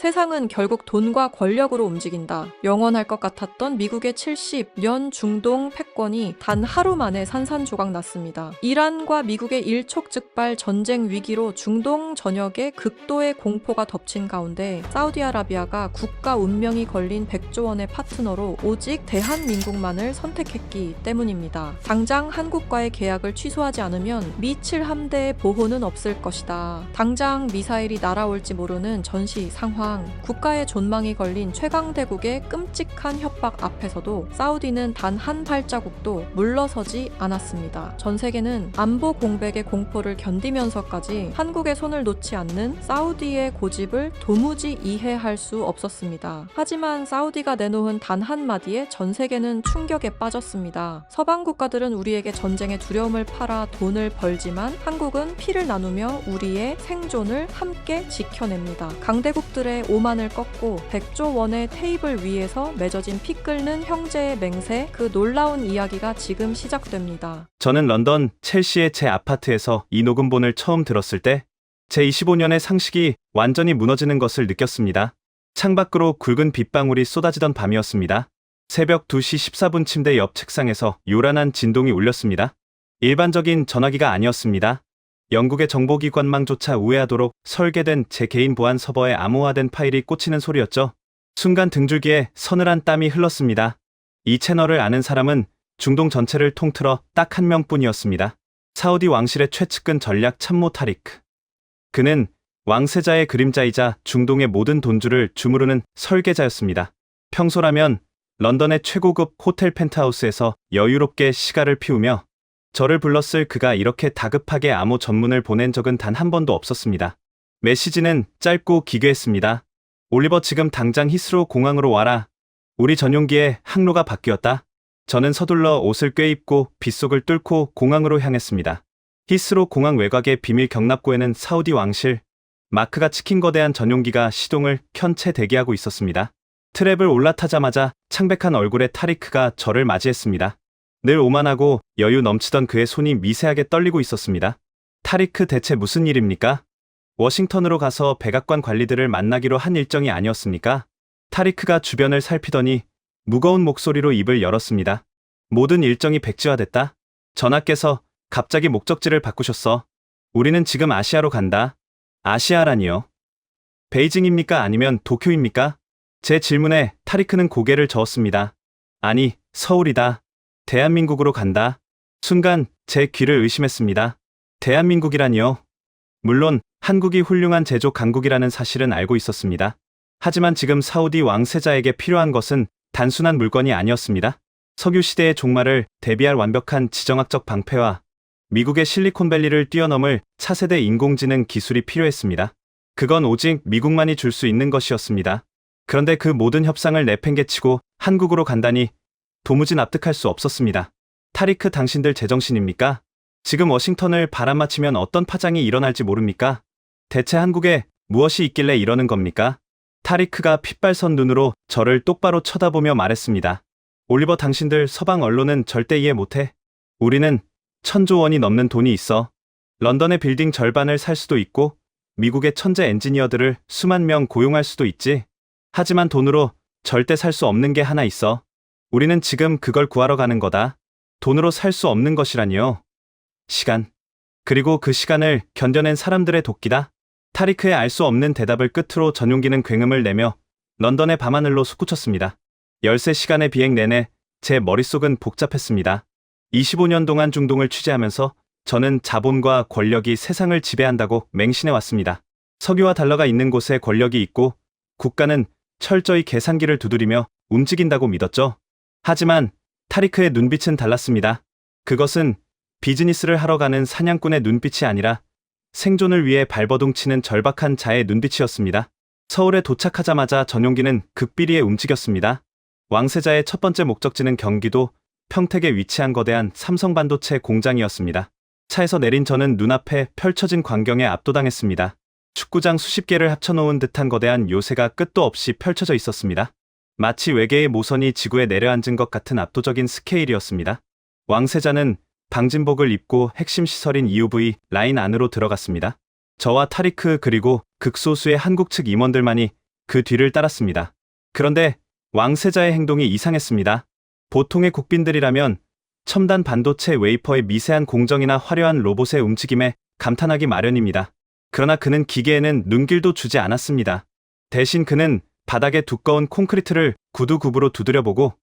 세상은 결국 돈과 권력으로 움직인다. 영원할 것 같았던 미국의 70년 중동 패권이 단 하루 만에 산산조각 났습니다. 이란과 미국의 일촉즉발 전쟁 위기로 중동 전역에 극도의 공포가 덮친 가운데 사우디아라비아가 국가 운명이 걸린 100조 원의 파트너로 오직 대한민국만을 선택했기 때문입니다. 당장 한국과의 계약을 취소하지 않으면 미7 함대의 보호는 없을 것이다. 당장 미사일이 날아올지 모르는 전시 상황, 국가의 존망이 걸린 최강대국의 끔찍한 협박 앞에서도 사우디는 단 한 발자국도 물러서지 않았습니다. 전 세계는 안보 공백의 공포를 견디면서까지 한국의 손을 놓지 않는 사우디의 고집을 도무지 이해할 수 없었습니다. 하지만 사우디가 내놓은 단 한마디에 전 세계는 충격에 빠졌습니다. 서방 국가들은 우리에게 전쟁의 두려움을 팔아 돈을 벌지만 한국은 피를 나누며 우리의 생존을 함께 지켜냅니다. 강대국들의 오만을 꺾고 100조 원의 테이블 위에서 맺어진 피 끓는 형제의 맹세, 그 놀라운 이야기가 지금 시작됩니다. 저는 런던 첼시의 제 아파트에서 이 녹음본을 처음 들었을 때 제 25년의 상식이 완전히 무너지는 것을 느꼈습니다. 창밖으로 굵은 빗방울이 쏟아지던 밤이었습니다. 새벽 2시 14분 침대 옆 책상에서 요란한 진동이 울렸습니다. 일반적인 전화기가 아니었습니다. 영국의 정보기관망조차 우회하도록 설계된 제 개인 보안 서버에 암호화된 파일이 꽂히는 소리였죠. 순간 등줄기에 서늘한 땀이 흘렀습니다. 이 채널을 아는 사람은 중동 전체를 통틀어 딱 한 명뿐이었습니다. 사우디 왕실의 최측근 전략 참모 타리크. 그는 왕세자의 그림자이자 중동의 모든 돈줄을 주무르는 설계자였습니다. 평소라면 런던의 최고급 호텔 펜트하우스에서 여유롭게 시가를 피우며 저를 불렀을 그가 이렇게 다급하게 암호 전문을 보낸 적은 단 한 번도 없었습니다. 메시지는 짧고 기괴했습니다. 올리버, 지금 당장 히스로 공항으로 와라. 우리 전용기의 항로가 바뀌었다. 저는 서둘러 옷을 꿰입고 빗속을 뚫고 공항으로 향했습니다. 히스로 공항 외곽의 비밀 경납고에는 사우디 왕실 마크가 찍힌 거대한 전용기가 시동을 켠 채 대기하고 있었습니다. 트랩을 올라타자마자 창백한 얼굴의 타리크가 저를 맞이했습니다. 늘 오만하고 여유 넘치던 그의 손이 미세하게 떨리고 있었습니다. 타리크, 대체 무슨 일입니까? 워싱턴으로 가서 백악관 관리들을 만나기로 한 일정이 아니었습니까? 타리크가 주변을 살피더니 무거운 목소리로 입을 열었습니다. 모든 일정이 백지화됐다. 전하께서 갑자기 목적지를 바꾸셨어. 우리는 지금 아시아로 간다. 아시아라니요? 베이징입니까? 아니면 도쿄입니까? 제 질문에 타리크는 고개를 저었습니다. 아니, 서울이다. 대한민국으로 간다. 순간 제 귀를 의심했습니다. 대한민국이라니요? 물론 한국이 훌륭한 제조 강국이라는 사실은 알고 있었습니다. 하지만 지금 사우디 왕세자에게 필요한 것은 단순한 물건이 아니었습니다. 석유 시대의 종말을 대비할 완벽한 지정학적 방패와 미국의 실리콘밸리를 뛰어넘을 차세대 인공지능 기술이 필요했습니다. 그건 오직 미국만이 줄 수 있는 것이었습니다. 그런데 그 모든 협상을 내팽개치고 한국으로 간다니 도무지 납득할 수 없었습니다. 타리크, 당신들 제정신입니까? 지금 워싱턴을 바람맞히면 어떤 파장이 일어날지 모릅니까? 대체 한국에 무엇이 있길래 이러는 겁니까? 타리크가 핏발선 눈으로 저를 똑바로 쳐다보며 말했습니다. 올리버, 당신들 서방 언론은 절대 이해 못해. 우리는 1000조 원이 넘는 돈이 있어. 런던의 빌딩 절반을 살 수도 있고 미국의 천재 엔지니어들을 수만 명 고용할 수도 있지. 하지만 돈으로 절대 살 수 없는 게 하나 있어. 우리는 지금 그걸 구하러 가는 거다. 돈으로 살 수 없는 것이라니요. 시간. 그리고 그 시간을 견뎌낸 사람들의 도끼다. 타리크의 알 수 없는 대답을 끝으로 전용기는 굉음을 내며 런던의 밤하늘로 솟구쳤습니다. 13시간의 비행 내내 제 머릿속은 복잡했습니다. 25년 동안 중동을 취재하면서 저는 자본과 권력이 세상을 지배한다고 맹신해왔습니다. 석유와 달러가 있는 곳에 권력이 있고 국가는 철저히 계산기를 두드리며 움직인다고 믿었죠. 하지만 타리크의 눈빛은 달랐습니다. 그것은 비즈니스를 하러 가는 사냥꾼의 눈빛이 아니라 생존을 위해 발버둥치는 절박한 자의 눈빛이었습니다. 서울에 도착하자마자 전용기는 극비리에 움직였습니다. 왕세자의 첫 번째 목적지는 경기도 평택에 위치한 거대한 삼성반도체 공장이었습니다. 차에서 내린 저는 눈앞에 펼쳐진 광경에 압도당했습니다. 축구장 수십 개를 합쳐놓은 듯한 거대한 요새가 끝도 없이 펼쳐져 있었습니다. 마치 외계의 모선이 지구에 내려앉은 것 같은 압도적인 스케일이었습니다. 왕세자는 방진복을 입고 핵심 시설인 EUV 라인 안으로 들어갔습니다. 저와 타리크, 그리고 극소수의 한국 측 임원들만이 그 뒤를 따랐습니다. 그런데 왕세자의 행동이 이상했습니다. 보통의 국빈들이라면 첨단 반도체 웨이퍼의 미세한 공정이나 화려한 로봇의 움직임에 감탄하기 마련입니다. 그러나 그는 기계에는 눈길도 주지 않았습니다. 대신 그는 바닥에 두꺼운 콘크리트를 구두굽으로 두드려보고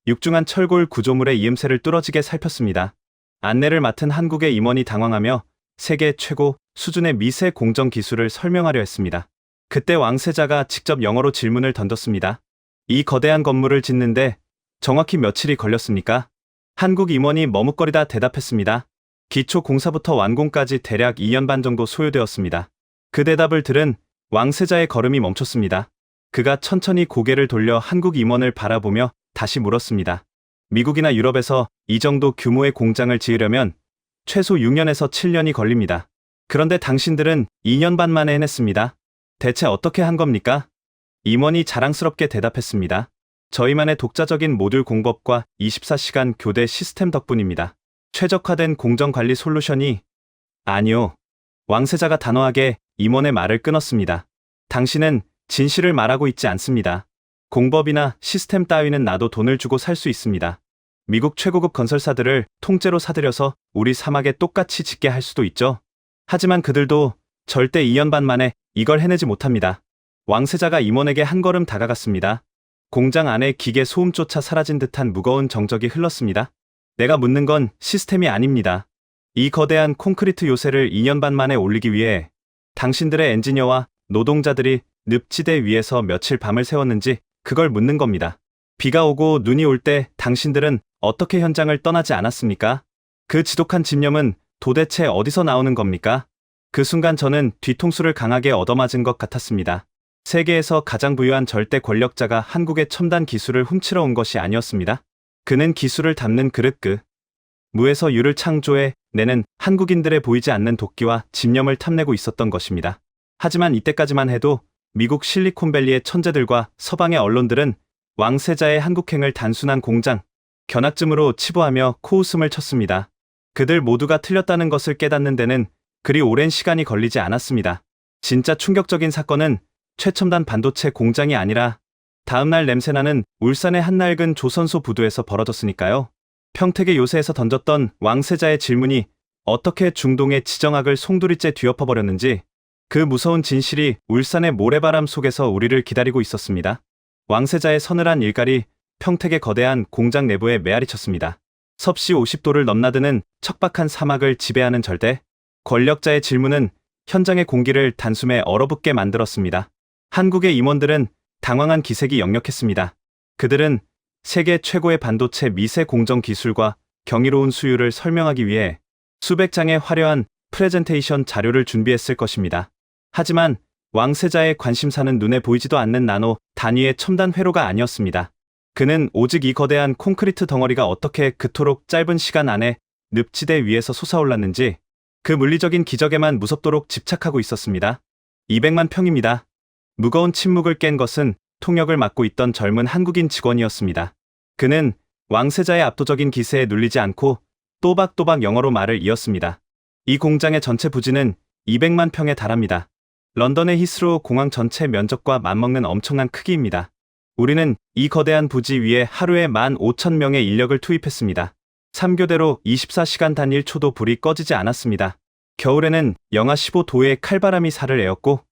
육중한 철골 구조물의 이음새를 뚫어지게 살폈습니다. 안내를 맡은 한국의 임원이 당황하며 세계 최고 수준의 미세 공정 기술을 설명하려 했습니다. 그때 왕세자가 직접 영어로 질문을 던졌습니다. 이 거대한 건물을 짓는데 정확히 며칠이 걸렸습니까? 한국 임원이 머뭇거리다 대답했습니다. 기초 공사부터 완공까지 대략 2년 반 정도 소요되었습니다. 그 대답을 들은 왕세자의 걸음이 멈췄습니다. 그가 천천히 고개를 돌려 한국 임원을 바라보며 다시 물었습니다. 미국이나 유럽에서 이 정도 규모의 공장을 지으려면 최소 6년에서 7년이 걸립니다. 그런데 당신들은 2년 반 만에 해냈습니다. 대체 어떻게 한 겁니까? 임원이 자랑스럽게 대답했습니다. 저희만의 독자적인 모듈 공법과 24시간 교대 시스템 덕분입니다. 최적화된 공정관리 솔루션이... 아니요. 왕세자가 단호하게 임원의 말을 끊었습니다. 당신은 진실을 말하고 있지 않습니다. 공법이나 시스템 따위는 나도 돈을 주고 살 수 있습니다. 미국 최고급 건설사들을 통째로 사들여서 우리 사막에 똑같이 짓게 할 수도 있죠. 하지만 그들도 절대 2년 반 만에 이걸 해내지 못합니다. 왕세자가 임원에게 한 걸음 다가갔습니다. 공장 안에 기계 소음조차 사라진 듯한 무거운 정적이 흘렀습니다. 내가 묻는 건 시스템이 아닙니다. 이 거대한 콘크리트 요새를 2년 반 만에 올리기 위해 당신들의 엔지니어와 노동자들이 늪지대 위에서 며칠 밤을 새웠는지 그걸 묻는 겁니다. 비가 오고 눈이 올 때 당신들은 어떻게 현장을 떠나지 않았습니까? 그 지독한 집념은 도대체 어디서 나오는 겁니까? 그 순간 저는 뒤통수를 강하게 얻어맞은 것 같았습니다. 세계에서 가장 부유한 절대 권력자가 한국의 첨단 기술을 훔치러 온 것이 아니었습니다. 그는 기술을 담는 그릇 무에서 유를 창조해 내는 한국인들의 보이지 않는 도끼와 집념을 탐내고 있었던 것입니다. 하지만 이때까지만 해도 미국 실리콘밸리의 천재들과 서방의 언론들은 왕세자의 한국행을 단순한 공장, 견학쯤으로 치부하며 코웃음을 쳤습니다. 그들 모두가 틀렸다는 것을 깨닫는 데는 그리 오랜 시간이 걸리지 않았습니다. 진짜 충격적인 사건은 최첨단 반도체 공장이 아니라 다음날 냄새나는 울산의 한 낡은 조선소 부두에서 벌어졌으니까요. 평택의 요새에서 던졌던 왕세자의 질문이 어떻게 중동의 지정학을 송두리째 뒤엎어버렸는지 그 무서운 진실이 울산의 모래바람 속에서 우리를 기다리고 있었습니다. 왕세자의 서늘한 일갈이 평택의 거대한 공장 내부에 메아리 쳤습니다. 섭씨 50도를 넘나드는 척박한 사막을 지배하는 절대 권력자의 질문은 현장의 공기를 단숨에 얼어붙게 만들었습니다. 한국의 임원들은 당황한 기색이 역력했습니다. 그들은 세계 최고의 반도체 미세 공정 기술과 경이로운 수율을 설명하기 위해 수백 장의 화려한 프레젠테이션 자료를 준비했을 것입니다. 하지만 왕세자의 관심사는 눈에 보이지도 않는 나노 단위의 첨단 회로가 아니었습니다. 그는 오직 이 거대한 콘크리트 덩어리가 어떻게 그토록 짧은 시간 안에 늪지대 위에서 솟아올랐는지 그 물리적인 기적에만 무섭도록 집착하고 있었습니다. 200만 평입니다. 무거운 침묵을 깬 것은 통역을 맡고 있던 젊은 한국인 직원이었습니다. 그는 왕세자의 압도적인 기세에 눌리지 않고 또박또박 영어로 말을 이었습니다. 이 공장의 전체 부지는 200만 평에 달합니다. 런던의 히스로우 공항 전체 면적과 맞먹는 엄청난 크기입니다. 우리는 이 거대한 부지 위에 하루에 15,000명의 인력을 투입했습니다. 3교대로 24시간 단 1초도 불이 꺼지지 않았습니다. 겨울에는 영하 15도의 칼바람이 살을 에웠고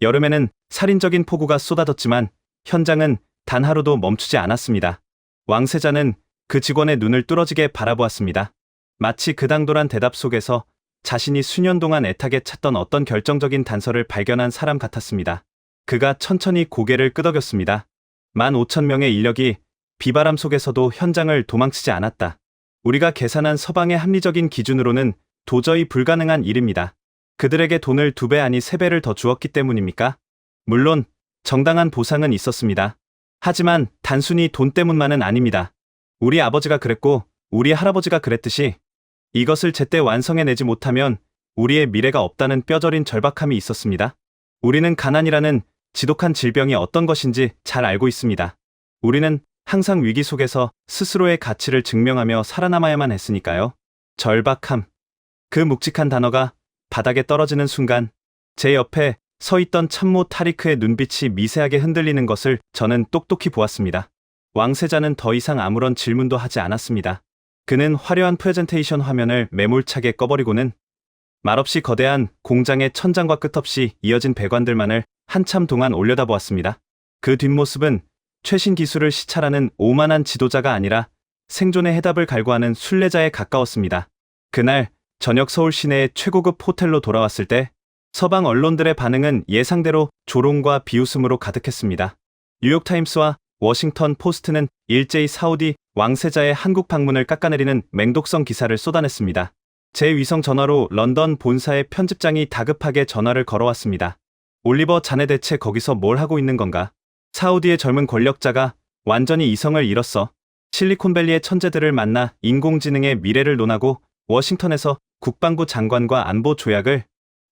여름에는 살인적인 폭우가 쏟아졌지만 현장은 단 하루도 멈추지 않았습니다. 왕세자는 그 직원의 눈을 뚫어지게 바라보았습니다. 마치 그 당돌한 대답 속에서 자신이 수년 동안 애타게 찾던 어떤 결정적인 단서를 발견한 사람 같았습니다. 그가 천천히 고개를 끄덕였습니다. 15,000명의 인력이 비바람 속에서도 현장을 도망치지 않았다. 우리가 계산한 서방의 합리적인 기준으로는 도저히 불가능한 일입니다. 그들에게 돈을 2배 아니 3배를 더 주었기 때문입니까? 물론 정당한 보상은 있었습니다. 하지만 단순히 돈 때문만은 아닙니다. 우리 아버지가 그랬고 우리 할아버지가 그랬듯이 이것을 제때 완성해내지 못하면 우리의 미래가 없다는 뼈저린 절박함이 있었습니다. 우리는 가난이라는 지독한 질병이 어떤 것인지 잘 알고 있습니다. 우리는 항상 위기 속에서 스스로의 가치를 증명하며 살아남아야만 했으니까요. 절박함. 그 묵직한 단어가 바닥에 떨어지는 순간 제 옆에 서 있던 참모 타리크의 눈빛이 미세하게 흔들리는 것을 저는 똑똑히 보았습니다. 왕세자는 더 이상 아무런 질문도 하지 않았습니다. 그는 화려한 프레젠테이션 화면을 매몰차게 꺼버리고는 말없이 거대한 공장의 천장과 끝없이 이어진 배관들만을 한참 동안 올려다보았습니다. 그 뒷모습은 최신 기술을 시찰하는 오만한 지도자가 아니라 생존의 해답을 갈구하는 순례자에 가까웠습니다. 그날 저녁 서울 시내의 최고급 호텔로 돌아왔을 때 서방 언론들의 반응은 예상대로 조롱과 비웃음으로 가득했습니다. 뉴욕타임스와 워싱턴 포스트는 일제히 사우디 왕세자의 한국 방문을 깎아내리는 맹독성 기사를 쏟아냈습니다. 제 위성 전화로 런던 본사의 편집장이 다급하게 전화를 걸어왔습니다. 올리버, 자네 대체 거기서 뭘 하고 있는 건가? 사우디의 젊은 권력자가 완전히 이성을 잃었어. 실리콘밸리의 천재들을 만나 인공지능의 미래를 논하고 워싱턴에서 국방부 장관과 안보 조약을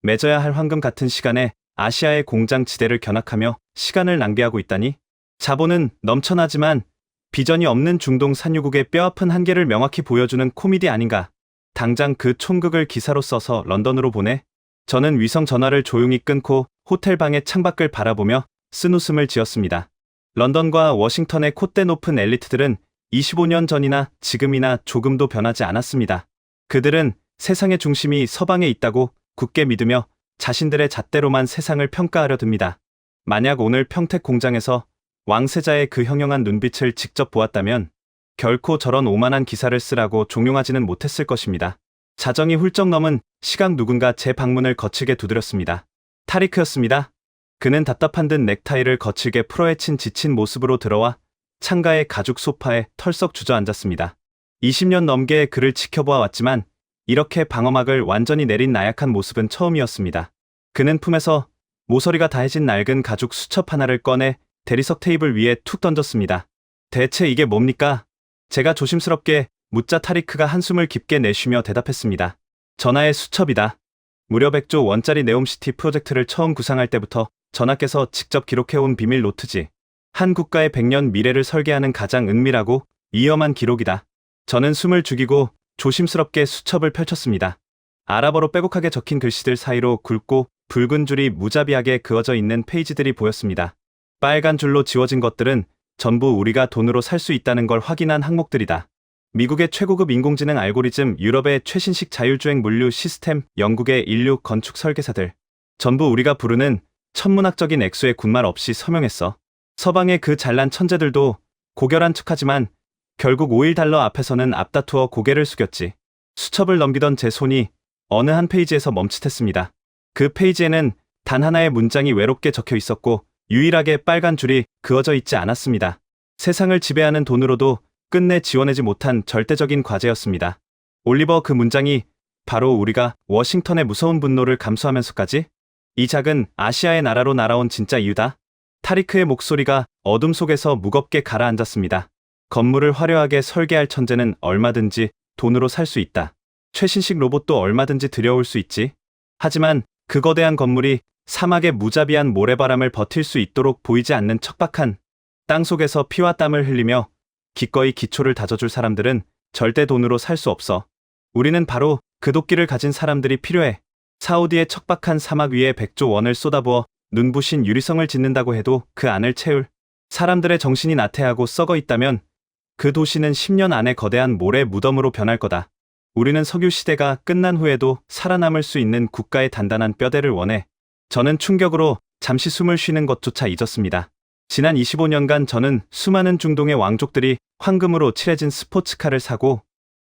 맺어야 할 황금 같은 시간에 아시아의 공장 지대를 견학하며 시간을 낭비하고 있다니? 자본은 넘쳐나지만 비전이 없는 중동 산유국의 뼈아픈 한계를 명확히 보여주는 코미디 아닌가? 당장 그 총극을 기사로 써서 런던으로 보내? 저는 위성 전화를 조용히 끊고 호텔 방의 창밖을 바라보며 쓴웃음을 지었습니다. 런던과 워싱턴의 콧대 높은 엘리트들은 25년 전이나 지금이나 조금도 변하지 않았습니다. 그들은 세상의 중심이 서방에 있다고 굳게 믿으며 자신들의 잣대로만 세상을 평가하려 듭니다. 만약 오늘 평택 공장에서 왕세자의 그 형형한 눈빛을 직접 보았다면 결코 저런 오만한 기사를 쓰라고 종용하지는 못했을 것입니다. 자정이 훌쩍 넘은 시각 누군가 제 방문을 거칠게 두드렸습니다. 타리크였습니다. 그는 답답한 듯 넥타이를 거칠게 풀어헤친 지친 모습으로 들어와 창가의 가죽 소파에 털썩 주저앉았습니다. 20년 넘게 그를 지켜보아 왔지만 이렇게 방어막을 완전히 내린 나약한 모습은 처음이었습니다. 그는 품에서 모서리가 다해진 낡은 가죽 수첩 하나를 꺼내 대리석 테이블 위에 툭 던졌습니다. 대체 이게 뭡니까? 제가 조심스럽게 묻자 타리크가 한숨을 깊게 내쉬며 대답했습니다. 전하의 수첩이다. 무려 100조 원짜리 네옴시티 프로젝트를 처음 구상할 때부터 전하께서 직접 기록해온 비밀 노트지. 한 국가의 100년 미래를 설계하는 가장 은밀하고 위험한 기록이다. 저는 숨을 죽이고 조심스럽게 수첩을 펼쳤습니다. 아랍어로 빼곡하게 적힌 글씨들 사이로 굵고 붉은 줄이 무자비하게 그어져 있는 페이지들이 보였습니다. 빨간 줄로 지워진 것들은 전부 우리가 돈으로 살 수 있다는 걸 확인한 항목들이다. 미국의 최고급 인공지능 알고리즘, 유럽의 최신식 자율주행 물류 시스템, 영국의 인류 건축 설계사들. 전부 우리가 부르는 천문학적인 액수의 군말 없이 서명했어. 서방의 그 잘난 천재들도 고결한 척하지만 결국 5일 달러 앞에서는 앞다투어 고개를 숙였지. 수첩을 넘기던 제 손이 어느 한 페이지에서 멈칫했습니다. 그 페이지에는 단 하나의 문장이 외롭게 적혀 있었고 유일하게 빨간 줄이 그어져 있지 않았습니다. 세상을 지배하는 돈으로도 끝내 지워내지 못한 절대적인 과제였습니다. 올리버, 그 문장이 바로 우리가 워싱턴의 무서운 분노를 감수하면서까지 이 작은 아시아의 나라로 날아온 진짜 이유다. 타리크의 목소리가 어둠 속에서 무겁게 가라앉았습니다. 건물을 화려하게 설계할 천재는 얼마든지 돈으로 살 수 있다. 최신식 로봇도 얼마든지 들여올 수 있지. 하지만 그 거대한 건물이 사막의 무자비한 모래바람을 버틸 수 있도록 보이지 않는 척박한 땅 속에서 피와 땀을 흘리며 기꺼이 기초를 다져줄 사람들은 절대 돈으로 살 수 없어. 우리는 바로 그 도끼를 가진 사람들이 필요해. 사우디의 척박한 사막 위에 100조 원을 쏟아부어 눈부신 유리성을 짓는다고 해도 그 안을 채울 사람들의 정신이 나태하고 썩어 있다면 그 도시는 10년 안에 거대한 모래 무덤으로 변할 거다. 우리는 석유 시대가 끝난 후에도 살아남을 수 있는 국가의 단단한 뼈대를 원해. 저는 충격으로 잠시 숨을 쉬는 것조차 잊었습니다. 지난 25년간 저는 수많은 중동의 왕족들이 황금으로 칠해진 스포츠카를 사고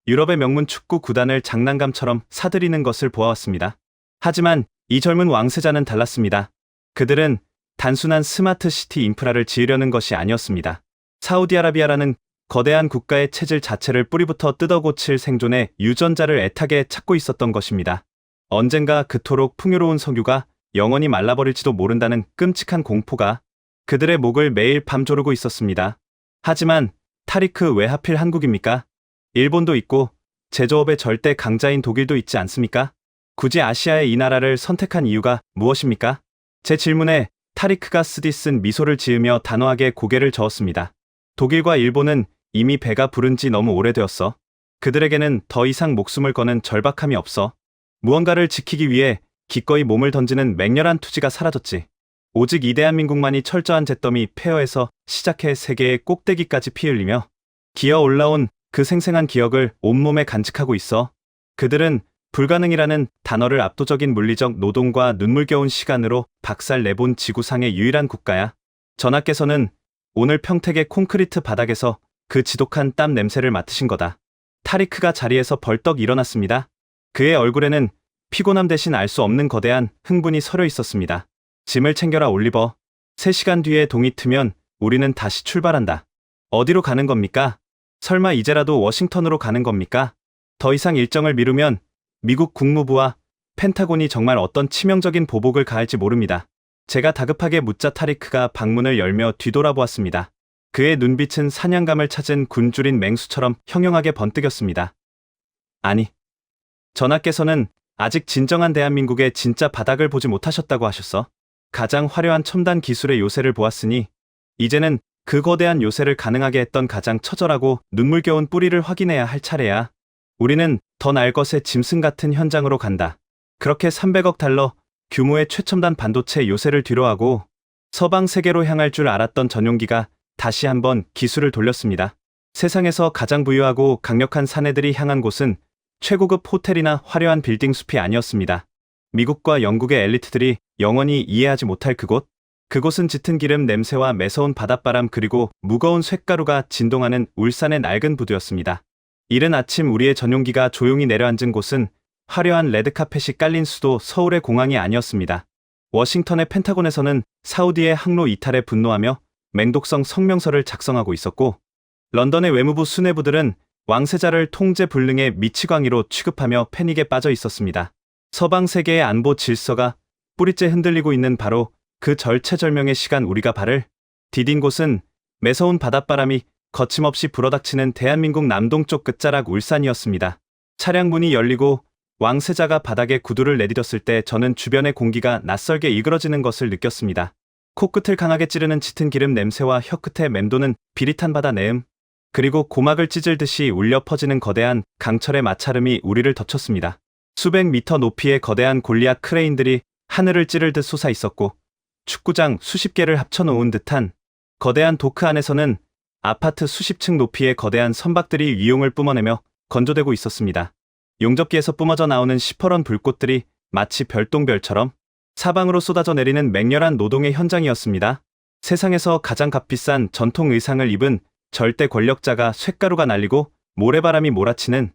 유럽의 명문 축구 구단을 장난감처럼 사들이는 것을 보아왔습니다. 하지만 이 젊은 왕세자는 달랐습니다. 그들은 단순한 스마트 시티 인프라를 지으려는 것이 아니었습니다. 사우디아라비아라는 거대한 국가의 체질 자체를 뿌리부터 뜯어고칠 생존의 유전자를 애타게 찾고 있었던 것입니다. 언젠가 그토록 풍요로운 석유가 영원히 말라버릴지도 모른다는 끔찍한 공포가 그들의 목을 매일 밤 조르고 있었습니다. 하지만 타리크, 왜 하필 한국입니까? 일본도 있고 제조업의 절대 강자인 독일도 있지 않습니까? 굳이 아시아의 이 나라를 선택한 이유가 무엇입니까? 제 질문에 타리크가 쓰디쓴 미소를 지으며 단호하게 고개를 저었습니다. 독일과 일본은 이미 배가 부른 지 너무 오래되었어. 그들에게는 더 이상 목숨을 거는 절박함이 없어. 무언가를 지키기 위해 기꺼이 몸을 던지는 맹렬한 투지가 사라졌지. 오직 이 대한민국만이 철저한 잿더미 폐허에서 시작해 세계의 꼭대기까지 피 흘리며 기어 올라온 그 생생한 기억을 온몸에 간직하고 있어. 그들은 불가능이라는 단어를 압도적인 물리적 노동과 눈물겨운 시간으로 박살내본 지구상의 유일한 국가야. 전하께서는 오늘 평택의 콘크리트 바닥에서 그 지독한 땀 냄새를 맡으신 거다. 타리크가 자리에서 벌떡 일어났습니다. 그의 얼굴에는 피곤함 대신 알 수 없는 거대한 흥분이 서려 있었습니다. 짐을 챙겨라 올리버. 3시간 뒤에 동이 트면 우리는 다시 출발한다. 어디로 가는 겁니까? 설마 이제라도 워싱턴으로 가는 겁니까? 더 이상 일정을 미루면 미국 국무부와 펜타곤이 정말 어떤 치명적인 보복을 가할지 모릅니다. 제가 다급하게 묻자 타리크가 방문을 열며 뒤돌아보았습니다. 그의 눈빛은 사냥감을 찾은 굶주린 맹수처럼 형형하게 번뜩였습니다. 아니, 전하께서는 아직 진정한 대한민국의 진짜 바닥을 보지 못하셨다고 하셨어. 가장 화려한 첨단 기술의 요새를 보았으니 이제는 그 거대한 요새를 가능하게 했던 가장 처절하고 눈물겨운 뿌리를 확인해야 할 차례야. 우리는 더 날 것의 짐승 같은 현장으로 간다. 그렇게 300억 달러 규모의 최첨단 반도체 요새를 뒤로하고 서방 세계로 향할 줄 알았던 전용기가 다시 한번 기술을 돌렸습니다. 세상에서 가장 부유하고 강력한 사내들이 향한 곳은 최고급 호텔이나 화려한 빌딩 숲이 아니었습니다. 미국과 영국의 엘리트들이 영원히 이해하지 못할 그곳. 그곳은 짙은 기름 냄새와 매서운 바닷바람 그리고 무거운 쇳가루가 진동하는 울산의 낡은 부두였습니다. 이른 아침 우리의 전용기가 조용히 내려앉은 곳은 화려한 레드카펫이 깔린 수도 서울의 공항이 아니었습니다. 워싱턴의 펜타곤에서는 사우디의 항로 이탈에 분노하며 맹독성 성명서를 작성하고 있었고, 런던의 외무부 수뇌부들은 왕세자를 통제 불능의 미치광이로 취급하며 패닉에 빠져 있었습니다. 서방 세계의 안보 질서가 뿌리째 흔들리고 있는 바로 그 절체절명의 시간 우리가 발을 디딘 곳은 매서운 바닷바람이 거침없이 불어닥치는 대한민국 남동쪽 끝자락 울산이었습니다. 차량 문이 열리고 왕세자가 바닥에 구두를 내디뎠을 때 저는 주변의 공기가 낯설게 일그러지는 것을 느꼈습니다. 코끝을 강하게 찌르는 짙은 기름 냄새와 혀끝에 맴도는 비릿한 바다 내음, 그리고 고막을 찢을 듯이 울려 퍼지는 거대한 강철의 마찰음이 우리를 덮쳤습니다. 수백 미터 높이의 거대한 골리앗 크레인들이 하늘을 찌를 듯 솟아 있었고, 축구장 수십 개를 합쳐놓은 듯한 거대한 도크 안에서는 아파트 수십 층 높이의 거대한 선박들이 위용을 뿜어내며 건조되고 있었습니다. 용접기에서 뿜어져 나오는 시퍼런 불꽃들이 마치 별똥별처럼 사방으로 쏟아져 내리는 맹렬한 노동의 현장이었습니다. 세상에서 가장 값비싼 전통 의상을 입은 절대 권력자가 쇳가루가 날리고 모래바람이 몰아치는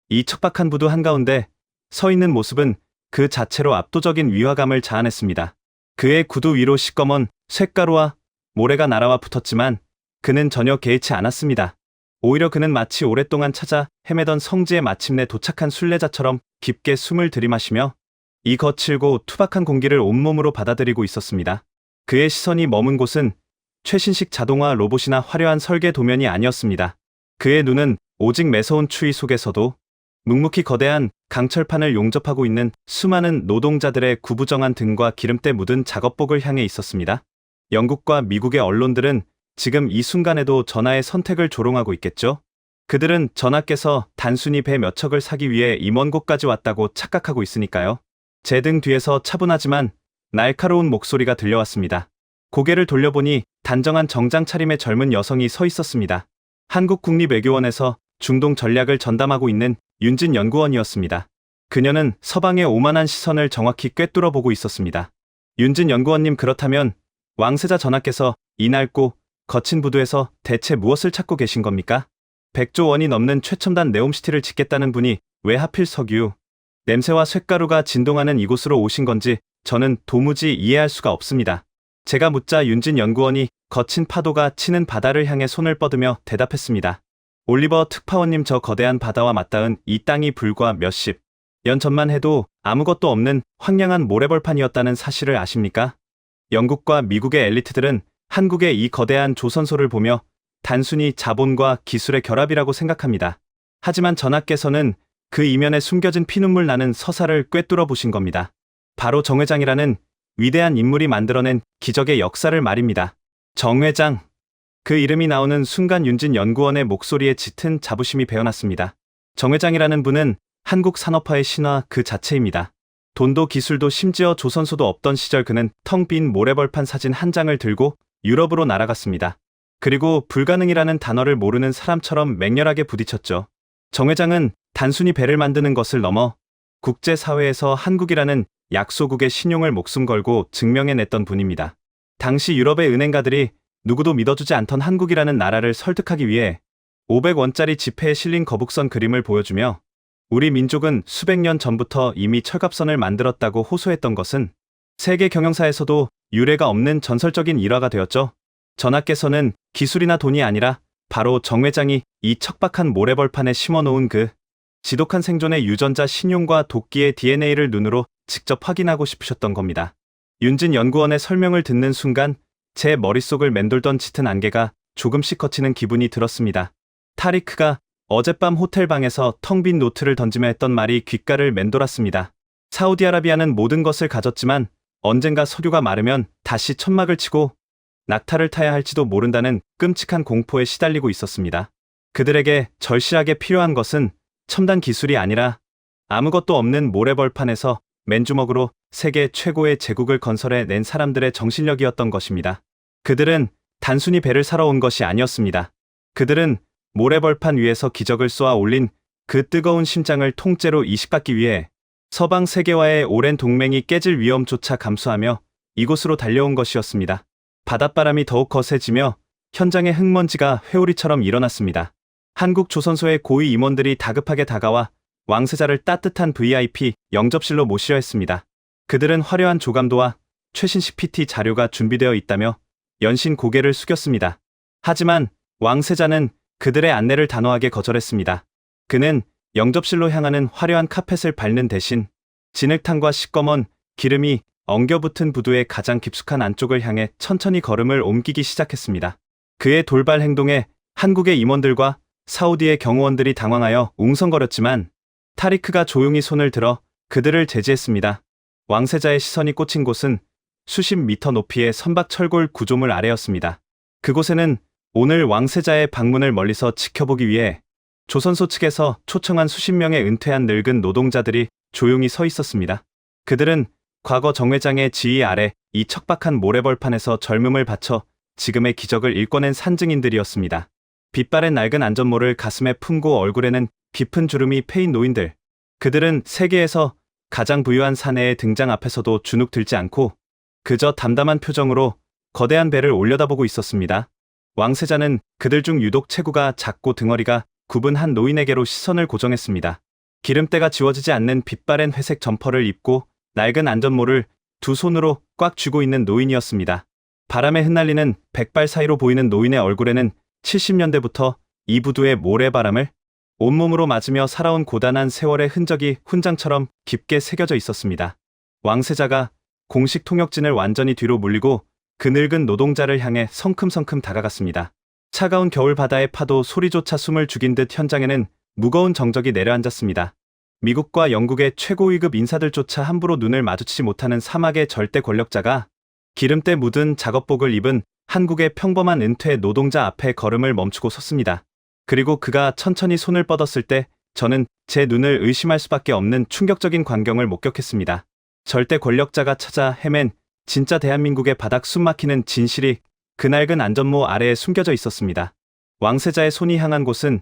이 척박한 부두 한가운데 서 있는 모습은 그 자체로 압도적인 위화감을 자아냈습니다. 그의 구두 위로 시꺼먼 쇳가루와 모래가 날아와 붙었지만 그는 전혀 개의치 않았습니다. 오히려 그는 마치 오랫동안 찾아 헤매던 성지에 마침내 도착한 순례자처럼 깊게 숨을 들이마시며 이 거칠고 투박한 공기를 온몸으로 받아들이고 있었습니다. 그의 시선이 머문 곳은 최신식 자동화 로봇이나 화려한 설계 도면이 아니었습니다. 그의 눈은 오직 매서운 추위 속에서도 묵묵히 거대한 강철판을 용접하고 있는 수많은 노동자들의 구부정한 등과 기름때 묻은 작업복을 향해 있었습니다. 영국과 미국의 언론들은 지금 이 순간에도 전하의 선택을 조롱하고 있겠죠? 그들은 전하께서 단순히 배 몇 척을 사기 위해 이 먼 곳까지 왔다고 착각하고 있으니까요. 제 등 뒤에서 차분하지만 날카로운 목소리가 들려왔습니다. 고개를 돌려보니 단정한 정장 차림의 젊은 여성이 서 있었습니다. 한국국립외교원에서 중동 전략을 전담하고 있는 윤진 연구원이었습니다. 그녀는 서방의 오만한 시선을 정확히 꿰뚫어 보고 있었습니다. 윤진 연구원님, 그렇다면 왕세자 전하께서 이 낡고 거친 부두에서 대체 무엇을 찾고 계신 겁니까? 100조 원이 넘는 최첨단 네옴시티를 짓겠다는 분이 왜 하필 석유, 냄새와 쇳가루가 진동하는 이곳으로 오신 건지 저는 도무지 이해할 수가 없습니다. 제가 묻자 윤진 연구원이 거친 파도가 치는 바다를 향해 손을 뻗으며 대답했습니다. 올리버 특파원님, 저 거대한 바다와 맞닿은 이 땅이 불과 몇십 년 전만 해도 아무것도 없는 황량한 모래벌판이었다는 사실을 아십니까? 영국과 미국의 엘리트들은 한국의 이 거대한 조선소를 보며 단순히 자본과 기술의 결합이라고 생각합니다. 하지만 전하께서는 그 이면에 숨겨진 피눈물 나는 서사를 꿰뚫어 보신 겁니다. 바로 정 회장이라는 위대한 인물이 만들어낸 기적의 역사를 말입니다. 정 회장. 그 이름이 나오는 순간 윤진 연구원의 목소리에 짙은 자부심이 배어났습니다. 정 회장이라는 분은 한국 산업화의 신화 그 자체입니다. 돈도 기술도 심지어 조선소도 없던 시절 그는 텅 빈 모래벌판 사진 한 장을 들고 유럽으로 날아갔습니다. 그리고 불가능이라는 단어를 모르는 사람처럼 맹렬하게 부딪혔죠. 정 회장은 단순히 배를 만드는 것을 넘어 국제사회에서 한국이라는 약소국의 신용을 목숨 걸고 증명해냈던 분입니다. 당시 유럽의 은행가들이 누구도 믿어주지 않던 한국이라는 나라를 설득하기 위해 500원짜리 지폐에 실린 거북선 그림을 보여주며 우리 민족은 수백 년 전부터 이미 철갑선을 만들었다고 호소했던 것은 세계 경영사에서도 유례가 없는 전설적인 일화가 되었죠. 전하께서는 기술이나 돈이 아니라 바로 정 회장이 이 척박한 모래벌판에 심어놓은 그 지독한 생존의 유전자 신용과 도끼의 DNA를 눈으로 직접 확인하고 싶으셨던 겁니다. 윤진 연구원의 설명을 듣는 순간 제 머릿속을 맴돌던 짙은 안개가 조금씩 걷히는 기분이 들었습니다. 타리크가 어젯밤 호텔방에서 텅 빈 노트를 던지며 했던 말이 귓가를 맴돌았습니다. 사우디아라비아는 모든 것을 가졌지만 언젠가 석유가 마르면 다시 천막을 치고 낙타를 타야 할지도 모른다는 끔찍한 공포에 시달리고 있었습니다. 그들에게 절실하게 필요한 것은 첨단 기술이 아니라 아무것도 없는 모래벌판에서 맨주먹으로 세계 최고의 제국을 건설해 낸 사람들의 정신력이었던 것입니다. 그들은 단순히 배를 사러 온 것이 아니었습니다. 그들은 모래벌판 위에서 기적을 쏘아 올린 그 뜨거운 심장을 통째로 이식받기 위해 서방 세계와의 오랜 동맹이 깨질 위험조차 감수하며 이곳으로 달려온 것이었습니다. 바닷바람이 더욱 거세지며 현장의 흙먼지가 회오리처럼 일어났습니다. 한국 조선소의 고위 임원들이 다급하게 다가와 왕세자를 따뜻한 VIP 영접실로 모시려 했습니다. 그들은 화려한 조감도와 최신식 PT 자료가 준비되어 있다며 연신 고개를 숙였습니다. 하지만 왕세자는 그들의 안내를 단호하게 거절했습니다. 그는 영접실로 향하는 화려한 카펫을 밟는 대신 진흙탕과 시꺼먼 기름이 엉겨붙은 부두의 가장 깊숙한 안쪽을 향해 천천히 걸음을 옮기기 시작했습니다. 그의 돌발 행동에 한국의 임원들과 사우디의 경호원들이 당황하여 웅성거렸지만 타리크가 조용히 손을 들어 그들을 제지했습니다. 왕세자의 시선이 꽂힌 곳은 수십 미터 높이의 선박 철골 구조물 아래였습니다. 그곳에는 오늘 왕세자의 방문을 멀리서 지켜보기 위해 조선소 측에서 초청한 수십 명의 은퇴한 늙은 노동자들이 조용히 서 있었습니다. 그들은 과거 정 회장의 지휘 아래 이 척박한 모래벌판에서 젊음을 바쳐 지금의 기적을 일궈낸 산증인들이었습니다. 빛바랜 낡은 안전모를 가슴에 품고 얼굴에는 깊은 주름이 패인 노인들. 그들은 세계에서 가장 부유한 사내의 등장 앞에서도 주눅 들지 않고 그저 담담한 표정으로 거대한 배를 올려다보고 있었습니다. 왕세자는 그들 중 유독 체구가 작고 등허리가 굽은 한 노인에게로 시선을 고정했습니다. 기름때가 지워지지 않는 빛바랜 회색 점퍼를 입고 낡은 안전모를 두 손으로 꽉 쥐고 있는 노인이었습니다. 바람에 흩날리는 백발 사이로 보이는 노인의 얼굴에는 70년대부터 이 부두의 모래바람을 온몸으로 맞으며 살아온 고단한 세월의 흔적이 훈장처럼 깊게 새겨져 있었습니다. 왕세자가 공식 통역진을 완전히 뒤로 물리고 그 늙은 노동자를 향해 성큼성큼 다가갔습니다. 차가운 겨울 바다의 파도 소리조차 숨을 죽인 듯 현장에는 무거운 정적이 내려앉았습니다. 미국과 영국의 최고위급 인사들조차 함부로 눈을 마주치지 못하는 사막의 절대 권력자가 기름때 묻은 작업복을 입은 한국의 평범한 은퇴 노동자 앞에 걸음을 멈추고 섰습니다. 그리고 그가 천천히 손을 뻗었을 때 저는 제 눈을 의심할 수밖에 없는 충격적인 광경을 목격했습니다. 절대 권력자가 찾아 헤맨 진짜 대한민국의 바닥 숨막히는 진실이 그 낡은 안전모 아래에 숨겨져 있었습니다. 왕세자의 손이 향한 곳은